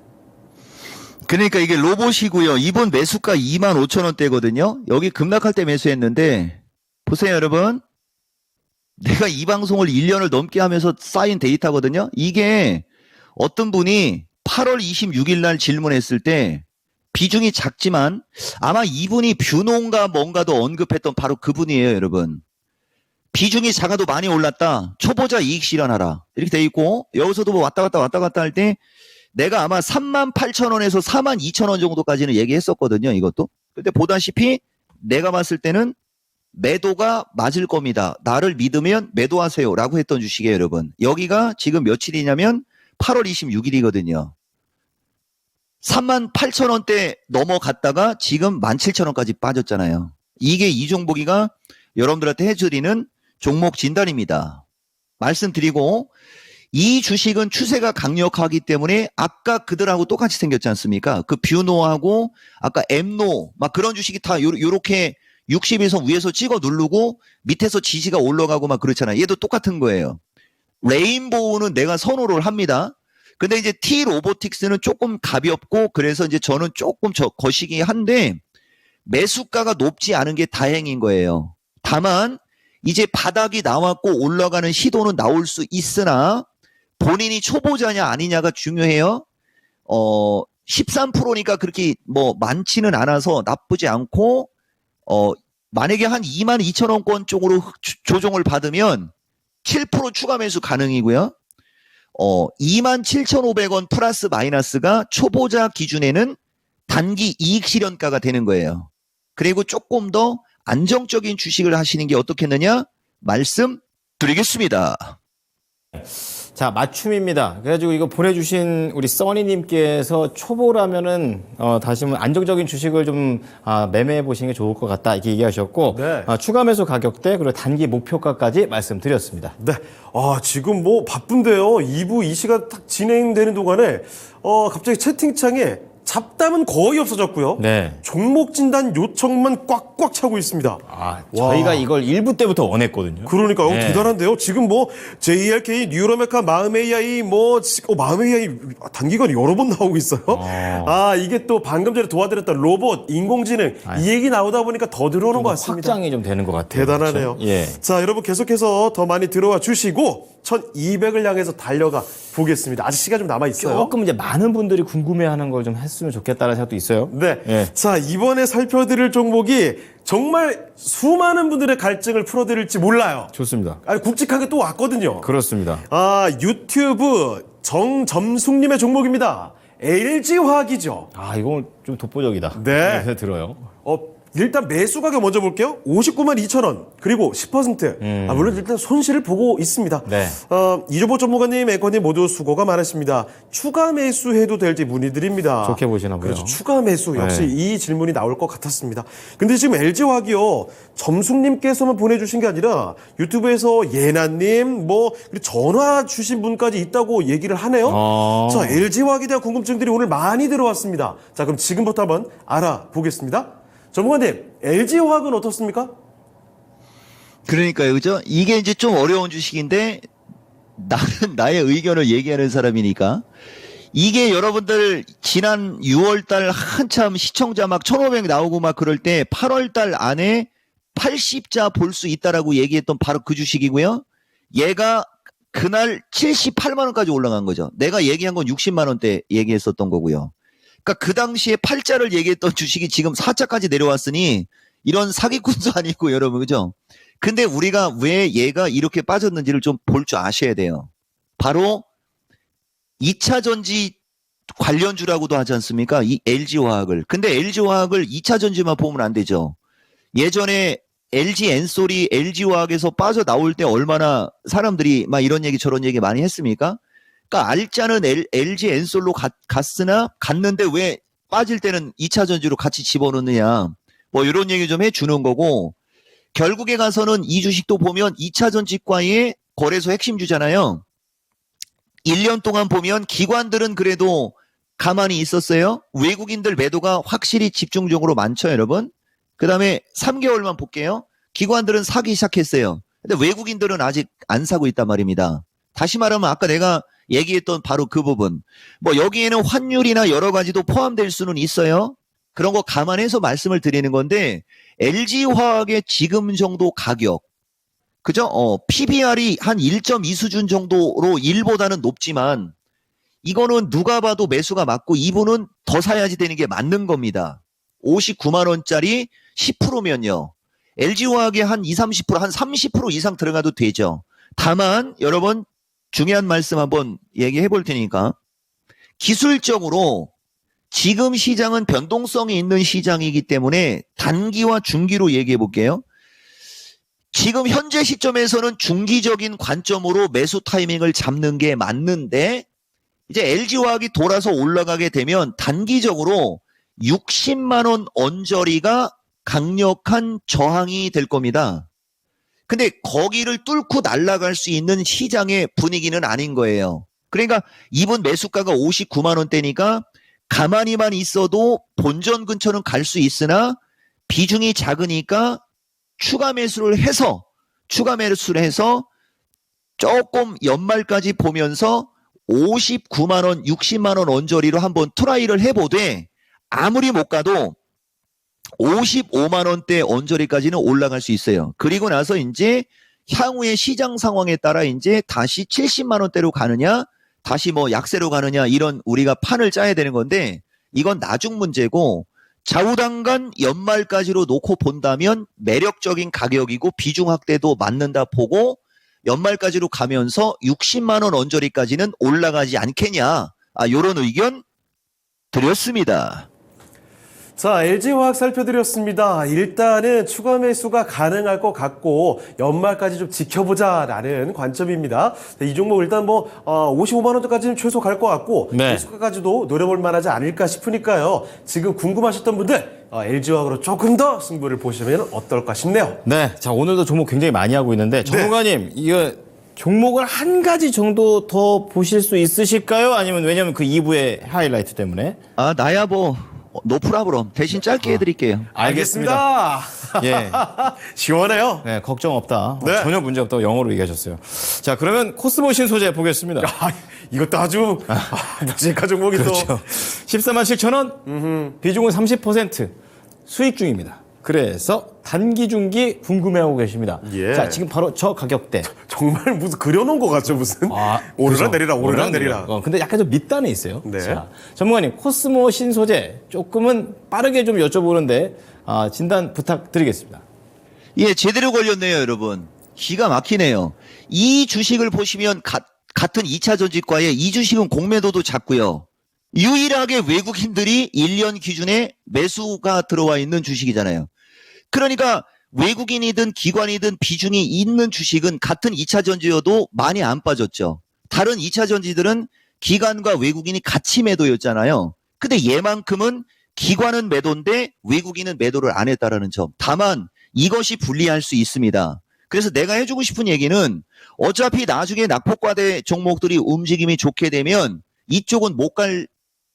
그러니까 이게 로봇이고요. 이번 매수가 25,000원대거든요. 여기 급락할 때 매수했는데 보세요, 여러분. 내가 이 방송을 1년을 넘게 하면서 쌓인 데이터거든요. 이게 어떤 분이 8월 26일 날 질문했을 때 비중이 작지만 아마 이분이 뷰노인가 뭔가도 언급했던 바로 그분이에요, 여러분. 비중이 작아도 많이 올랐다. 초보자 이익 실현하라. 이렇게 돼 있고 여기서도 뭐 왔다 갔다 할 때 내가 아마 38,000원에서 42,000원 정도까지는 얘기했었거든요, 이것도. 근데 보다시피 내가 봤을 때는 매도가 맞을 겁니다. 나를 믿으면 매도하세요. 라고 했던 주식이에요, 여러분. 여기가 지금 며칠이냐면 8월 26일이거든요. 38,000원대 넘어갔다가 지금 17,000원까지 빠졌잖아요. 이게 이 종목이가 여러분들한테 해드리는 종목 진단입니다. 말씀드리고 이 주식은 추세가 강력하기 때문에 아까 그들하고 똑같이 생겼지 않습니까? 그 뷰노하고 아까 엠노 막 그런 주식이 다 요렇게 60에서 위에서 찍어 누르고 밑에서 지지가 올라가고 막 그렇잖아요. 얘도 똑같은 거예요. 레인보우는 내가 선호를 합니다. 근데 이제 T로보틱스는 조금 가볍고 그래서 이제 저는 조금 거시기 한데 매수가가 높지 않은 게 다행인 거예요. 다만 이제 바닥이 나왔고 올라가는 시도는 나올 수 있으나 본인이 초보자냐 아니냐가 중요해요. 13%니까 그렇게 뭐 많지는 않아서 나쁘지 않고 만약에 한 22,000원권 쪽으로 조정을 받으면 7% 추가 매수 가능이고요. 27,500원 플러스 마이너스가 초보자 기준에는 단기 이익 실현가가 되는 거예요. 그리고 조금 더 안정적인 주식을 하시는 게 어떻겠느냐? 말씀드리겠습니다. 자, 맞춤입니다. 그래가지고 이거 보내주신 우리 써니님께서 초보라면은 다시 한번 안정적인 주식을 좀 매매해 보시는 게 좋을 것 같다 이렇게 얘기하셨고 네. 추가 매수 가격대 그리고 단기 목표가까지 말씀드렸습니다. 네. 지금 뭐 바쁜데요. 2부 이 시간 딱 진행되는 동안에 갑자기 채팅창에 잡담은 거의 없어졌고요. 네. 종목 진단 요청만 꽉꽉 차고 있습니다. 저희가 이걸 1부 때부터 원했거든요. 그러니까 네. 대단한데요. 지금 뭐 JRK, 뉴로메카, 마음 AI 마음 AI 단기간 여러 번 나오고 있어요. 이게 또 방금 전에 도와드렸던 로봇, 인공지능 이 얘기 나오다 보니까 더 들어오는 것 같습니다. 확장이 좀 되는 것 같아요. 대단하네요. 그렇죠? 예. 자, 여러분 계속해서 더 많이 들어와 주시고 1200을 향해서 달려가 보겠습니다. 아직 시간 좀 남아 있어요. 조금 이제 많은 분들이 궁금해하는 걸 좀 했으면 좋겠다는 생각도 있어요. 네. 예. 자, 이번에 살펴드릴 종목이 정말 수많은 분들의 갈증을 풀어드릴지 몰라요. 좋습니다. 굵직하게 또 왔거든요. 그렇습니다. 유튜브 정점숙님의 종목입니다. LG화학이죠. 이건 좀 독보적이다. 네. 네, 들어요. 일단 매수 가격 먼저 볼게요. 592,000원. 그리고 10%. 물론 일단 손실을 보고 있습니다. 네. 이조보 전문가님, 앵커님 모두 수고가 많으십니다. 추가 매수해도 될지 문의드립니다. 좋게 보시나 보요. 그렇죠. 추가 매수 역시 네. 이 질문이 나올 것 같았습니다. 근데 지금 LG화학이요. 점숙님께서만 보내주신 게 아니라 유튜브에서 예나님 그리고 전화 주신 분까지 있다고 얘기를 하네요. 자, LG화학에 대한 궁금증들이 오늘 많이 들어왔습니다. 자, 그럼 지금부터 한번 알아보겠습니다. 전문가님, LG화학은 어떻습니까? 그러니까요, 그죠? 이게 이제 좀 어려운 주식인데 나는 나의 의견을 얘기하는 사람이니까 이게 여러분들 지난 6월달 한참 시청자 막 1,500 나오고 막 그럴 때 8월달 안에 80자 볼 수 있다라고 얘기했던 바로 그 주식이고요. 얘가 그날 78만 원까지 올라간 거죠. 내가 얘기한 건 60만 원대 얘기했었던 거고요. 그러니까 그 당시에 8자를 얘기했던 주식이 지금 4자까지 내려왔으니 이런 사기꾼도 아니고 여러분, 그죠? 근데 우리가 왜 얘가 이렇게 빠졌는지를 좀 볼 줄 아셔야 돼요. 바로 2차 전지 관련주라고도 하지 않습니까? 이 LG화학을. 근데 LG화학을 2차 전지만 보면 안 되죠. 예전에 LG 엔솔이 LG화학에서 빠져나올 때 얼마나 사람들이 막 이런 얘기 저런 얘기 많이 했습니까? 그러니까 알짜는 LG 엔솔로 갔는데 왜 빠질 때는 2차 전지로 같이 집어넣느냐. 뭐 이런 얘기 좀 해주는 거고, 결국에 가서는 이 주식도 보면 2차 전지과의 거래소 핵심주잖아요. 1년 동안 보면 기관들은 그래도 가만히 있었어요. 외국인들 매도가 확실히 집중적으로 많죠, 여러분. 그 다음에 3개월만 볼게요. 기관들은 사기 시작했어요. 근데 외국인들은 아직 안 사고 있단 말입니다. 다시 말하면 아까 내가 얘기했던 바로 그 부분. 뭐 여기에는 환율이나 여러 가지도 포함될 수는 있어요. 그런 거 감안해서 말씀을 드리는 건데 LG화학의 지금 정도 가격, 그죠? PBR이 한 1.2 수준 정도로 1보다는 높지만 이거는 누가 봐도 매수가 맞고 이분은 더 사야지 되는 게 맞는 겁니다. 59만 원짜리 10%면요. LG화학에 한 20, 30%, 한 30% 이상 들어가도 되죠. 다만 여러분 중요한 말씀 한번 얘기해 볼 테니까 기술적으로 지금 시장은 변동성이 있는 시장이기 때문에 단기와 중기로 얘기해 볼게요. 지금 현재 시점에서는 중기적인 관점으로 매수 타이밍을 잡는 게 맞는데 이제 LG화학이 돌아서 올라가게 되면 단기적으로 60만 원 언저리가 강력한 저항이 될 겁니다. 근데 거기를 뚫고 날아갈 수 있는 시장의 분위기는 아닌 거예요. 그러니까 이번 매수가가 59만 원대니까 가만히만 있어도 본전 근처는 갈 수 있으나 비중이 작으니까 추가 매수를 해서 조금 연말까지 보면서 59만 원, 60만 원 언저리로 한번 트라이를 해보되 아무리 못 가도 55만 원대 언저리까지는 올라갈 수 있어요. 그리고 나서 이제 향후의 시장 상황에 따라 이제 다시 70만 원대로 가느냐, 다시 뭐 약세로 가느냐 이런 우리가 판을 짜야 되는 건데 이건 나중 문제고 좌우당간 연말까지로 놓고 본다면 매력적인 가격이고 비중 확대도 맞는다 보고 연말까지로 가면서 60만 원 언저리까지는 올라가지 않겠냐. 요런 의견 드렸습니다. 자, LG화학 살펴드렸습니다. 일단은 추가 매수가 가능할 것 같고 연말까지 좀 지켜보자라는 관점입니다. 이 종목 일단 뭐 55만 원대까지는 최소 갈 것 같고 네. 매수가까지도 노려볼 만하지 않을까 싶으니까요. 지금 궁금하셨던 분들 LG화학으로 조금 더 승부를 보시면 어떨까 싶네요. 네, 자 오늘도 종목 굉장히 많이 하고 있는데 전문가님 이거 종목을 한 가지 정도 더 보실 수 있으실까요? 아니면 왜냐면 그 2부의 하이라이트 때문에? 나야 뭐 노프라브럼 대신 짧게 해드릴게요. 알겠습니다. 예, 시원해요. 네, 걱정 없다. 네. 전혀 문제 없다고 영어로 얘기하셨어요. 자, 그러면 코스모 신소재 보겠습니다. 이것도 아주 묵직한 종목이 그렇죠. 또 14만 7천 원, 비중은 30% 수익 중입니다. 그래서 단기 중기 궁금해하고 계십니다. 예. 자, 지금 바로 저 가격대. 정말 무슨 그려놓은 것 같죠, 무슨 오르락 그죠. 내리락 오르락 내리락. 근데 약간 좀 밑단에 있어요. 네. 자, 전문가님 코스모 신소재 조금은 빠르게 좀 여쭤보는데 진단 부탁드리겠습니다. 예, 제대로 걸렸네요, 여러분. 기가 막히네요. 이 주식을 보시면 같은 2차 전지과에 이 주식은 공매도도 작고요. 유일하게 외국인들이 1년 기준에 매수가 들어와 있는 주식이잖아요. 그러니까 외국인이든 기관이든 비중이 있는 주식은 같은 2차 전지여도 많이 안 빠졌죠. 다른 2차 전지들은 기관과 외국인이 같이 매도였잖아요. 근데 얘만큼은 기관은 매도인데 외국인은 매도를 안 했다라는 점. 다만 이것이 불리할 수 있습니다. 그래서 내가 해주고 싶은 얘기는 어차피 나중에 낙폭과대 종목들이 움직임이 좋게 되면 이쪽은 못 갈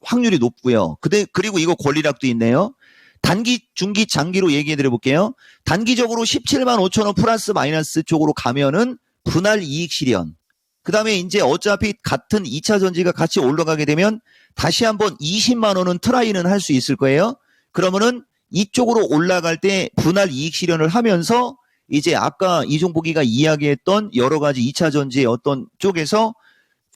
확률이 높고요. 그리고 이거 권리락도 있네요. 단기, 중기, 장기로 얘기해 드려볼게요. 단기적으로 17만 5천 원 플러스 마이너스 쪽으로 가면은 분할 이익 실현. 그 다음에 이제 어차피 같은 2차 전지가 같이 올라가게 되면 다시 한번 20만 원은 트라이는 할 수 있을 거예요. 그러면은 이쪽으로 올라갈 때 분할 이익 실현을 하면서 이제 아까 이종복이가 이야기했던 여러 가지 2차 전지의 어떤 쪽에서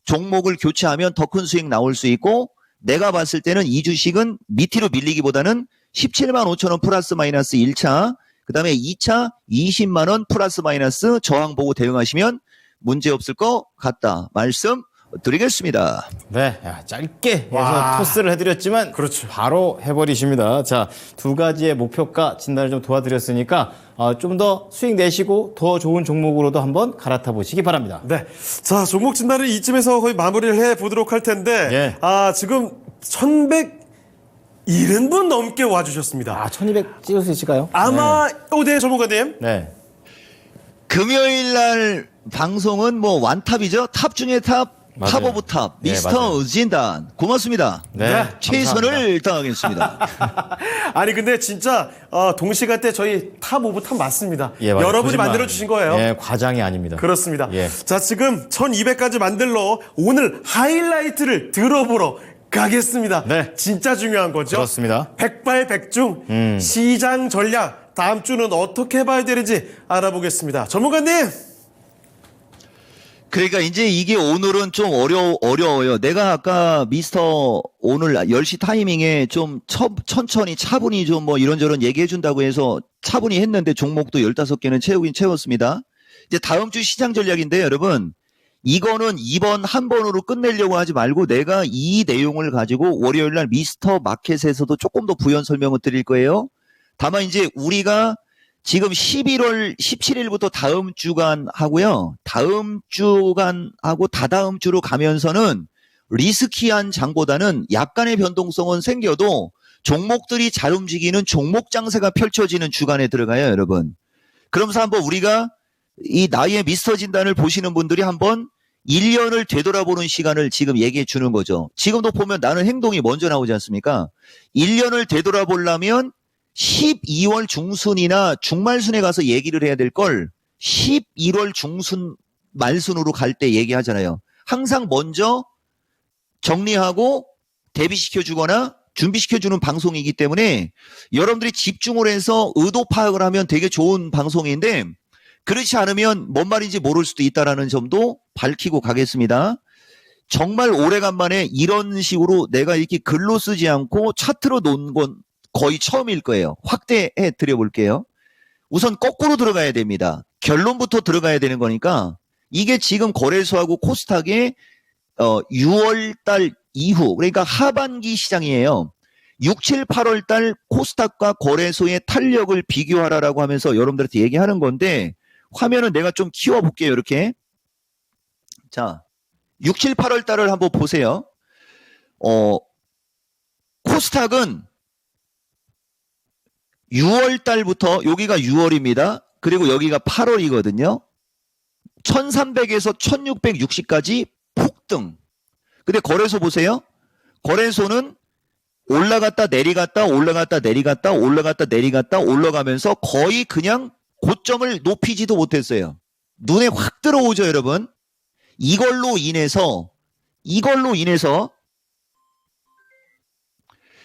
종목을 교체하면 더 큰 수익 나올 수 있고 내가 봤을 때는 이 주식은 밑으로 밀리기보다는 17만 5천 원 플러스 마이너스 1차, 그 다음에 2차 20만 원 플러스 마이너스 저항 보고 대응하시면 문제 없을 것 같다. 말씀 드리겠습니다. 네, 짧게 해서 와. 토스를 해드렸지만 그렇죠. 바로 해버리십니다. 자, 두 가지의 목표가 진단을 좀 도와드렸으니까 좀 더 수익 내시고 더 좋은 종목으로도 한번 갈아타 보시기 바랍니다. 네. 자, 종목 진단을 이쯤에서 거의 마무리를 해 보도록 할 텐데, 예. 지금 1170분 넘게 와주셨습니다. 1200 찍을 수 있을까요? 아마, 네, 전문가님. 네. 금요일 날 방송은 뭐 완탑이죠. 탑 중에 탑 맞아요. 탑 오브 탑, 네, 미스터 맞아요. 진단. 고맙습니다. 네, 감사합니다. 최선을 다하겠습니다. 아니 근데 진짜 동시간대 저희 탑 오브 탑 맞습니다. 예, 맞아요. 여러분이 거짓말. 만들어 주신 거예요. 예, 과장이 아닙니다. 그렇습니다. 예. 자, 지금 1200까지 만들러 오늘 하이라이트를 들어보러 가겠습니다. 네. 진짜 중요한 거죠. 그렇습니다. 백발백중 시장 전략 다음 주는 어떻게 봐야 되는지 알아보겠습니다. 전문가님. 그러니까 이제 이게 오늘은 좀 어려워요. 내가 아까 미스터 오늘 10시 타이밍에 좀 천천히 차분히 좀 뭐 이런저런 얘기해 준다고 해서 차분히 했는데 종목도 15개는 채우긴 채웠습니다. 이제 다음 주 시장 전략인데요, 여러분. 이거는 이번 한 번으로 끝내려고 하지 말고 내가 이 내용을 가지고 월요일 날 미스터 마켓에서도 조금 더 부연 설명을 드릴 거예요. 다만 이제 우리가 지금 11월 17일부터 다음 주간 하고요. 다음 주간 하고 다다음 주로 가면서는 리스키한 장보다는 약간의 변동성은 생겨도 종목들이 잘 움직이는 종목 장세가 펼쳐지는 주간에 들어가요, 여러분. 그러면서 한번 우리가 이 나의 미스터 진단을 보시는 분들이 한번 1년을 되돌아보는 시간을 지금 얘기해 주는 거죠. 지금도 보면 나는 행동이 먼저 나오지 않습니까? 1년을 되돌아보려면 12월 중순이나 중말순에 가서 얘기를 해야 될 걸 11월 중순 말순으로 갈 때 얘기하잖아요. 항상 먼저 정리하고 대비시켜 주거나 준비시켜 주는 방송이기 때문에 여러분들이 집중을 해서 의도 파악을 하면 되게 좋은 방송인데 그렇지 않으면 뭔 말인지 모를 수도 있다는 점도 밝히고 가겠습니다. 정말 오래간만에 이런 식으로 내가 이렇게 글로 쓰지 않고 차트로 놓은 건 거의 처음일 거예요. 확대해 드려볼게요. 우선 거꾸로 들어가야 됩니다. 결론부터 들어가야 되는 거니까 이게 지금 거래소하고 코스닥의 6월달 이후 그러니까 하반기 시장이에요. 6, 7, 8월달 코스닥과 거래소의 탄력을 비교하라라고 하면서 여러분들한테 얘기하는 건데 화면은 내가 좀 키워볼게요. 이렇게. 자, 6, 7, 8월달을 한번 보세요. 코스닥은 6월 달부터 여기가 6월입니다. 그리고 여기가 8월이거든요. 1300에서 1660까지 폭등. 근데 거래소 보세요. 거래소는 올라갔다 내리갔다 올라갔다 내리갔다 올라갔다 내리갔다 올라가면서 거의 그냥 고점을 높이지도 못했어요. 눈에 확 들어오죠, 여러분. 이걸로 인해서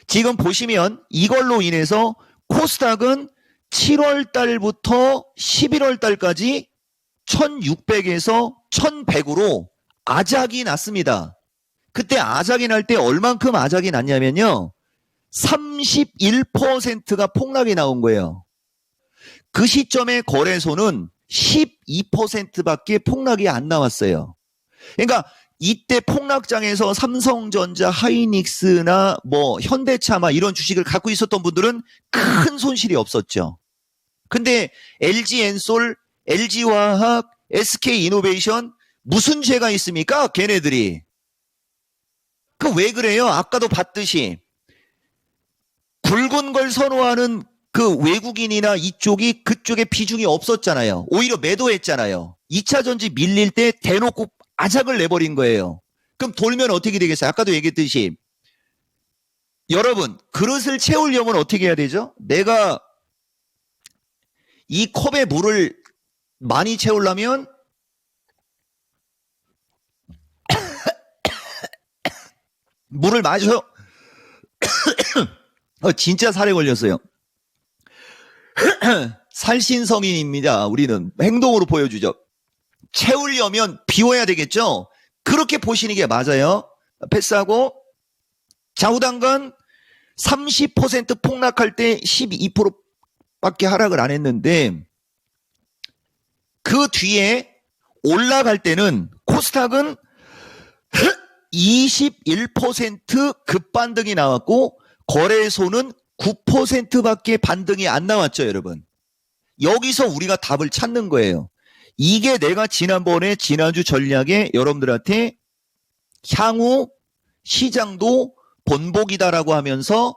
지금 보시면 이걸로 인해서 코스닥은 7월 달부터 11월 달까지 1600에서 1100으로 아작이 났습니다. 그때 아작이 날 때 얼만큼 아작이 났냐면요. 31%가 폭락이 나온 거예요. 그 시점에 거래소는 12%밖에 폭락이 안 나왔어요. 그러니까 이때 폭락장에서 삼성전자, 하이닉스나 뭐 현대차 막 이런 주식을 갖고 있었던 분들은 큰 손실이 없었죠. 근데 LG엔솔, LG화학, SK이노베이션 무슨 죄가 있습니까? 걔네들이. 그 왜 그래요? 아까도 봤듯이 굵은 걸 선호하는 그 외국인이나 이쪽이 그쪽에 비중이 없었잖아요. 오히려 매도했잖아요. 2차 전지 밀릴 때 대놓고 아작을 내버린 거예요. 그럼 돌면 어떻게 되겠어요? 아까도 얘기했듯이 여러분 그릇을 채우려면 어떻게 해야 되죠? 내가 이 컵에 물을 많이 채우려면 물을 마셔. 진짜 살에 걸렸어요. 살신성인입니다. 우리는 행동으로 보여주죠. 채우려면 비워야 되겠죠? 그렇게 보시는 게 맞아요. 패스하고 좌우당간 30% 폭락할 때 12%밖에 하락을 안 했는데 그 뒤에 올라갈 때는 코스닥은 21% 급반등이 나왔고 거래소는 9%밖에 반등이 안 나왔죠, 여러분. 여기서 우리가 답을 찾는 거예요. 이게 내가 지난주 전략에 여러분들한테 향후 시장도 본보기다라고 하면서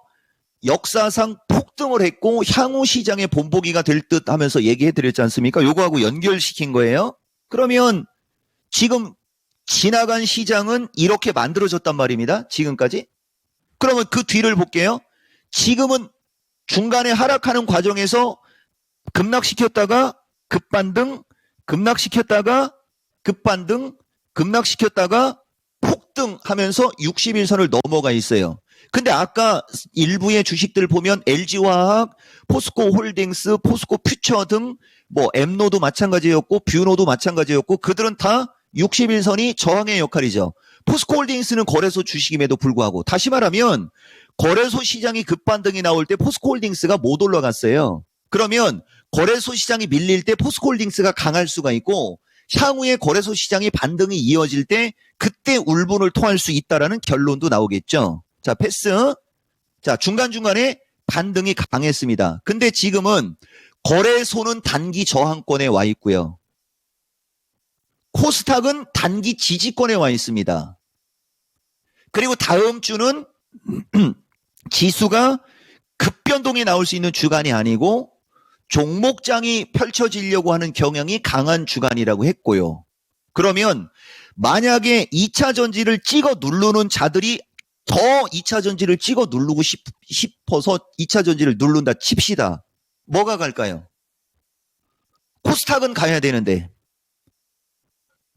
역사상 폭등을 했고 향후 시장의 본보기가 될 듯 하면서 얘기해 드렸지 않습니까? 요거하고 연결시킨 거예요. 그러면 지금 지나간 시장은 이렇게 만들어졌단 말입니다. 지금까지. 그러면 그 뒤를 볼게요. 지금은 중간에 하락하는 과정에서 급락시켰다가 급반등, 급락시켰다가 급반등, 급락시켰다가 폭등 하면서 60일선을 넘어가 있어요. 근데 아까 일부의 주식들 보면 LG화학, 포스코 홀딩스, 포스코 퓨처 등 뭐 엠노도 마찬가지였고 뷰노도 마찬가지였고 그들은 다 60일선이 저항의 역할이죠. 포스코 홀딩스는 거래소 주식임에도 불구하고 다시 말하면 거래소 시장이 급반등이 나올 때 포스코 홀딩스가 못 올라갔어요. 그러면 거래소 시장이 밀릴 때 포스코 홀딩스가 강할 수가 있고 향후에 거래소 시장이 반등이 이어질 때 그때 울분을 토할 수 있다라는 결론도 나오겠죠. 자, 패스. 자, 중간중간에 반등이 강했습니다. 근데 지금은 거래소는 단기 저항권에 와 있고요. 코스닥은 단기 지지권에 와 있습니다. 그리고 다음 주는 지수가 급변동이 나올 수 있는 주간이 아니고 종목장이 펼쳐지려고 하는 경향이 강한 주간이라고 했고요. 그러면 만약에 2차 전지를 찍어 누르는 자들이 더 2차 전지를 찍어 누르고 싶어서 2차 전지를 누른다 칩시다. 뭐가 갈까요? 코스닥은 가야 되는데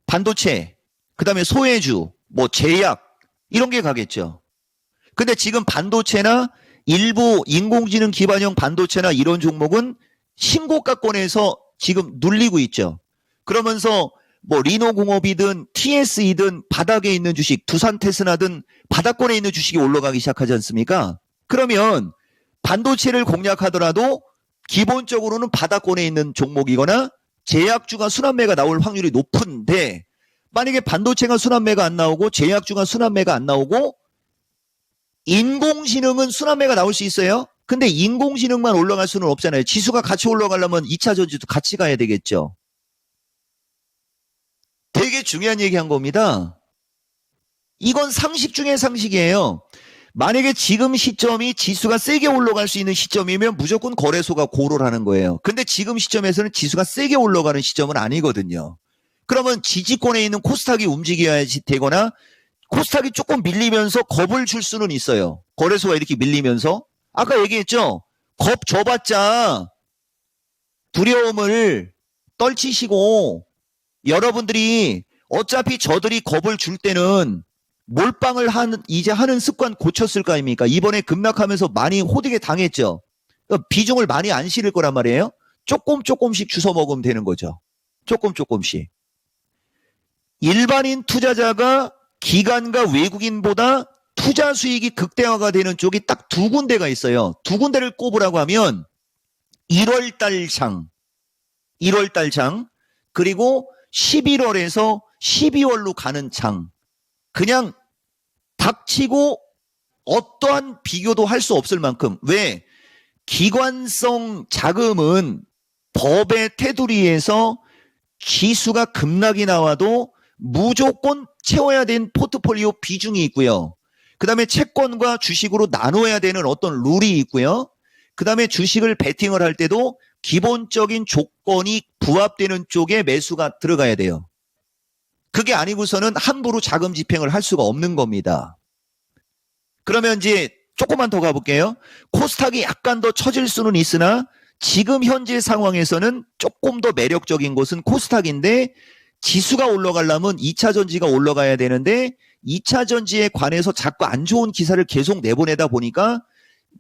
반도체, 그 다음에 소외주, 뭐 제약 이런 게 가겠죠. 근데 지금 반도체나 일부 인공지능 기반형 반도체나 이런 종목은 신고가권에서 지금 눌리고 있죠. 그러면서 뭐 리노공업이든 TS이든 바닥에 있는 주식, 두산테스나든 바닥권에 있는 주식이 올라가기 시작하지 않습니까? 그러면 반도체를 공략하더라도 기본적으로는 바닥권에 있는 종목이거나 제약주가 순환매가 나올 확률이 높은데 만약에 반도체가 순환매가 안 나오고 제약주가 순환매가 안 나오고 인공지능은 순환매가 나올 수 있어요. 근데 인공지능만 올라갈 수는 없잖아요. 지수가 같이 올라가려면 2차 전지도 같이 가야 되겠죠. 되게 중요한 얘기한 겁니다. 이건 상식 중에 상식이에요. 만약에 지금 시점이 지수가 세게 올라갈 수 있는 시점이면 무조건 거래소가 고를 하는 거예요. 근데 지금 시점에서는 지수가 세게 올라가는 시점은 아니거든요. 그러면 지지권에 있는 코스닥이 움직여야 되거나 코스닥이 조금 밀리면서 겁을 줄 수는 있어요. 거래소가 이렇게 밀리면서. 아까 얘기했죠. 겁 줘봤자 두려움을 떨치시고 여러분들이 어차피 저들이 겁을 줄 때는 몰빵을 이제 하는 습관 고쳤을 거 아닙니까? 이번에 급락하면서 많이 호되게 당했죠. 비중을 많이 안 실을 거란 말이에요. 조금씩 주워 먹으면 되는 거죠. 조금씩. 일반인 투자자가 기관과 외국인보다 투자 수익이 극대화가 되는 쪽이 딱 두 군데가 있어요. 두 군데를 꼽으라고 하면 1월달 장 그리고 11월에서 12월로 가는 장. 그냥 닥치고 어떠한 비교도 할 수 없을 만큼. 왜? 기관성 자금은 법의 테두리에서 지수가 급락이 나와도 무조건 채워야 되는 포트폴리오 비중이 있고요. 그 다음에 채권과 주식으로 나눠야 되는 어떤 룰이 있고요. 그 다음에 주식을 베팅을 할 때도 기본적인 조건이 부합되는 쪽에 매수가 들어가야 돼요. 그게 아니고서는 함부로 자금 집행을 할 수가 없는 겁니다. 그러면 이제 조금만 더 가볼게요. 코스닥이 약간 더 처질 수는 있으나 지금 현재 상황에서는 조금 더 매력적인 곳은 코스닥인데 지수가 올라가려면 2차 전지가 올라가야 되는데 2차 전지에 관해서 자꾸 안 좋은 기사를 계속 내보내다 보니까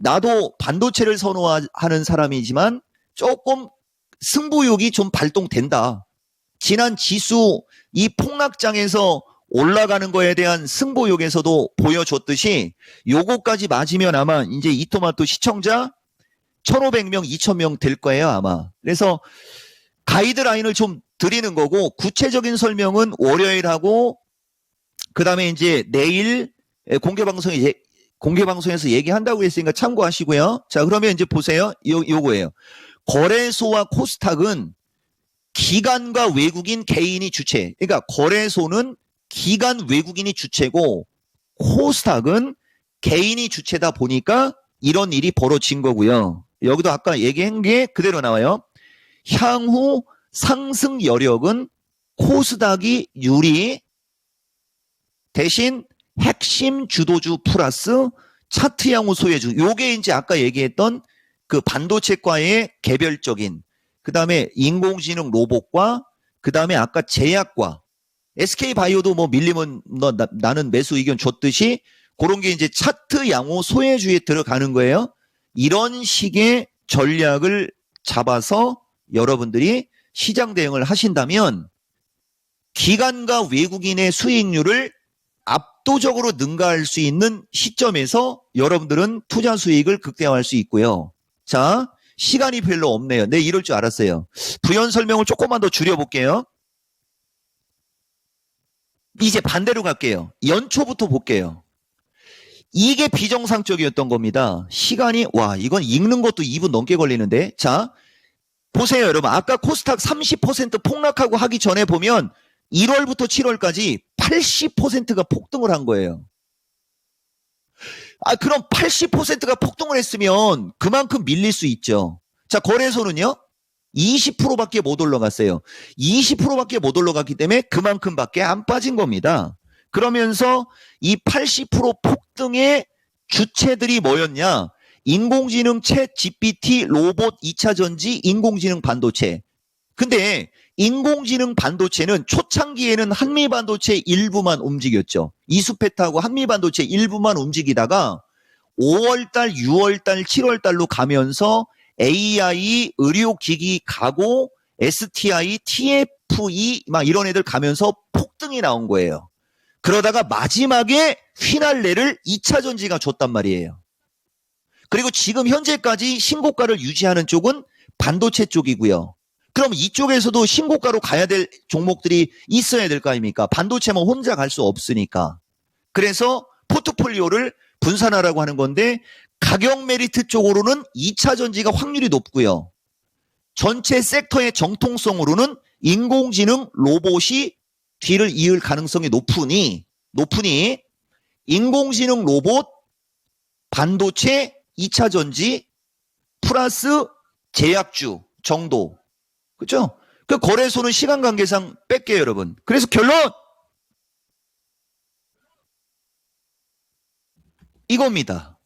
나도 반도체를 선호하는 사람이지만 조금 승부욕이 좀 발동된다. 지난 지수 이 폭락장에서 올라가는 거에 대한 승부욕에서도 보여줬듯이 요거까지 맞으면 아마 이제 이토마토 시청자 1,500명, 2,000명 될 거예요, 아마. 그래서 가이드라인을 좀 드리는 거고 구체적인 설명은 월요일하고 그다음에 이제 내일 공개방송에서 얘기한다고 했으니까 참고하시고요. 자, 그러면 이제 보세요. 요거예요. 거래소와 코스닥은 기관과 외국인 개인이 주체. 그러니까 거래소는 기관 외국인이 주체고 코스닥은 개인이 주체다 보니까 이런 일이 벌어진 거고요. 여기도 아까 얘기한 게 그대로 나와요. 향후 상승 여력은 코스닥이 유리, 대신 핵심 주도주 플러스 차트 양호 소외주. 요게 이제 아까 얘기했던 그 반도체과의 개별적인, 그 다음에 인공지능 로봇과, 그 다음에 아까 제약과, SK바이오도 뭐 밀리면 나는 매수 의견 줬듯이 그런 게 이제 차트 양호 소외주에 들어가는 거예요. 이런 식의 전략을 잡아서 여러분들이 시장 대응을 하신다면 기관과 외국인의 수익률을 압도적으로 능가할 수 있는 시점에서 여러분들은 투자 수익을 극대화할 수 있고요. 자, 시간이 별로 없네요. 네, 이럴 줄 알았어요. 부연 설명을 조금만 더 줄여볼게요. 이제 반대로 갈게요. 연초부터 볼게요. 이게 비정상적이었던 겁니다. 시간이, 와, 이건 읽는 것도 2분 넘게 걸리는데. 자, 보세요, 여러분. 아까 코스닥 30% 폭락하고 하기 전에 보면 1월부터 7월까지 80%가 폭등을 한 거예요. 아, 그럼 80%가 폭등을 했으면 그만큼 밀릴 수 있죠. 자, 거래소는요? 20%밖에 못 올라갔어요. 20%밖에 못 올라갔기 때문에 그만큼밖에 안 빠진 겁니다. 그러면서 이 80% 폭등의 주체들이 뭐였냐? 인공지능 챗 GPT, 로봇 2차 전지, 인공지능 반도체. 근데 인공지능 반도체는 초창기에는 한미반도체 일부만 움직였죠. 이수페트하고 한미반도체 일부만 움직이다가 5월달, 6월달, 7월달로 가면서 AI, 의료기기 가고 STI, TFE 막 이런 애들 가면서 폭등이 나온 거예요. 그러다가 마지막에 휘날레를 2차 전지가 줬단 말이에요. 그리고 지금 현재까지 신고가를 유지하는 쪽은 반도체 쪽이고요. 그럼 이쪽에서도 신고가로 가야 될 종목들이 있어야 될 거 아닙니까? 반도체만 혼자 갈 수 없으니까. 그래서 포트폴리오를 분산하라고 하는 건데 가격 메리트 쪽으로는 2차 전지가 확률이 높고요. 전체 섹터의 정통성으로는 인공지능 로봇이 뒤를 이을 가능성이 높으니 인공지능 로봇, 반도체, 2차 전지 플러스 제약주 정도. 그렇죠? 그 거래소는 시간 관계상 뺄게요, 여러분. 그래서 결론! 이겁니다.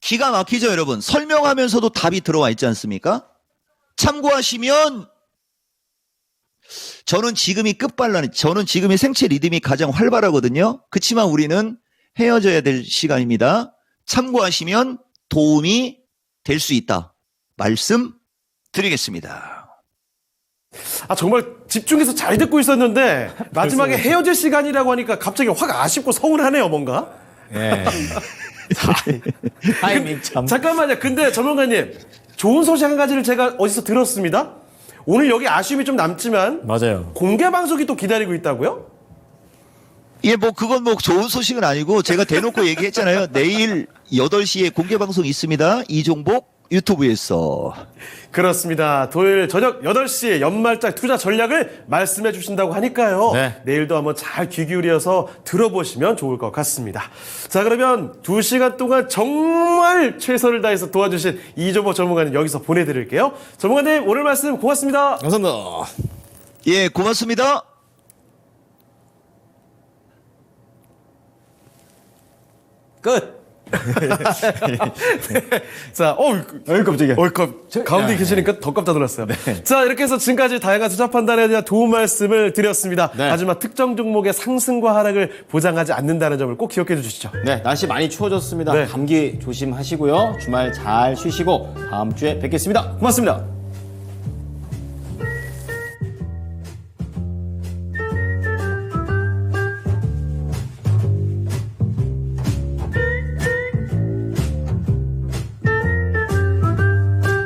기가 막히죠, 여러분? 설명하면서도 답이 들어와 있지 않습니까? 참고하시면 저는 지금이 끝발라니, 저는 지금이 생체 리듬이 가장 활발하거든요. 그렇지만 우리는 헤어져야 될 시간입니다. 참고하시면 도움이 될 수 있다. 말씀드리겠습니다. 아, 정말 집중해서 잘 듣고 있었는데 마지막에 헤어질 시간이라고 하니까 갑자기 확 아쉽고 서운하네요, 뭔가. 예. 타이밍 참. 잠깐만요. 근데 전문가님, 좋은 소식 한 가지를 제가 어디서 들었습니다. 오늘 여기 아쉬움이 좀 남지만 맞아요. 공개 방송이 또 기다리고 있다고요? 예, 뭐 그건 뭐 좋은 소식은 아니고 제가 대놓고 얘기했잖아요. 내일 8시에 공개 방송 있습니다. 이종복 유튜브에서. 그렇습니다. 토요일 저녁 8시에 연말짝 투자 전략을 말씀해 주신다고 하니까요. 네. 내일도 한번 잘 귀 기울여서 들어보시면 좋을 것 같습니다. 자, 그러면 2시간 동안 정말 최선을 다해서 도와주신 이종복 전문가님 여기서 보내드릴게요. 전문가님, 오늘 말씀 고맙습니다. 감사합니다. 예, 고맙습니다. 끝. 자, 깜짝이야. 가운데 계시니까 더 깜짝 놀랐어요. 자, 이렇게 해서 지금까지 다양한 투자 판단에 대한 도움 말씀을 드렸습니다. 네. 하지만 특정 종목의 상승과 하락을 보장하지 않는다는 점을 꼭 기억해 주시죠. 네, 날씨 많이 추워졌습니다. 네. 감기 조심하시고요. 주말 잘 쉬시고 다음 주에 뵙겠습니다. 고맙습니다.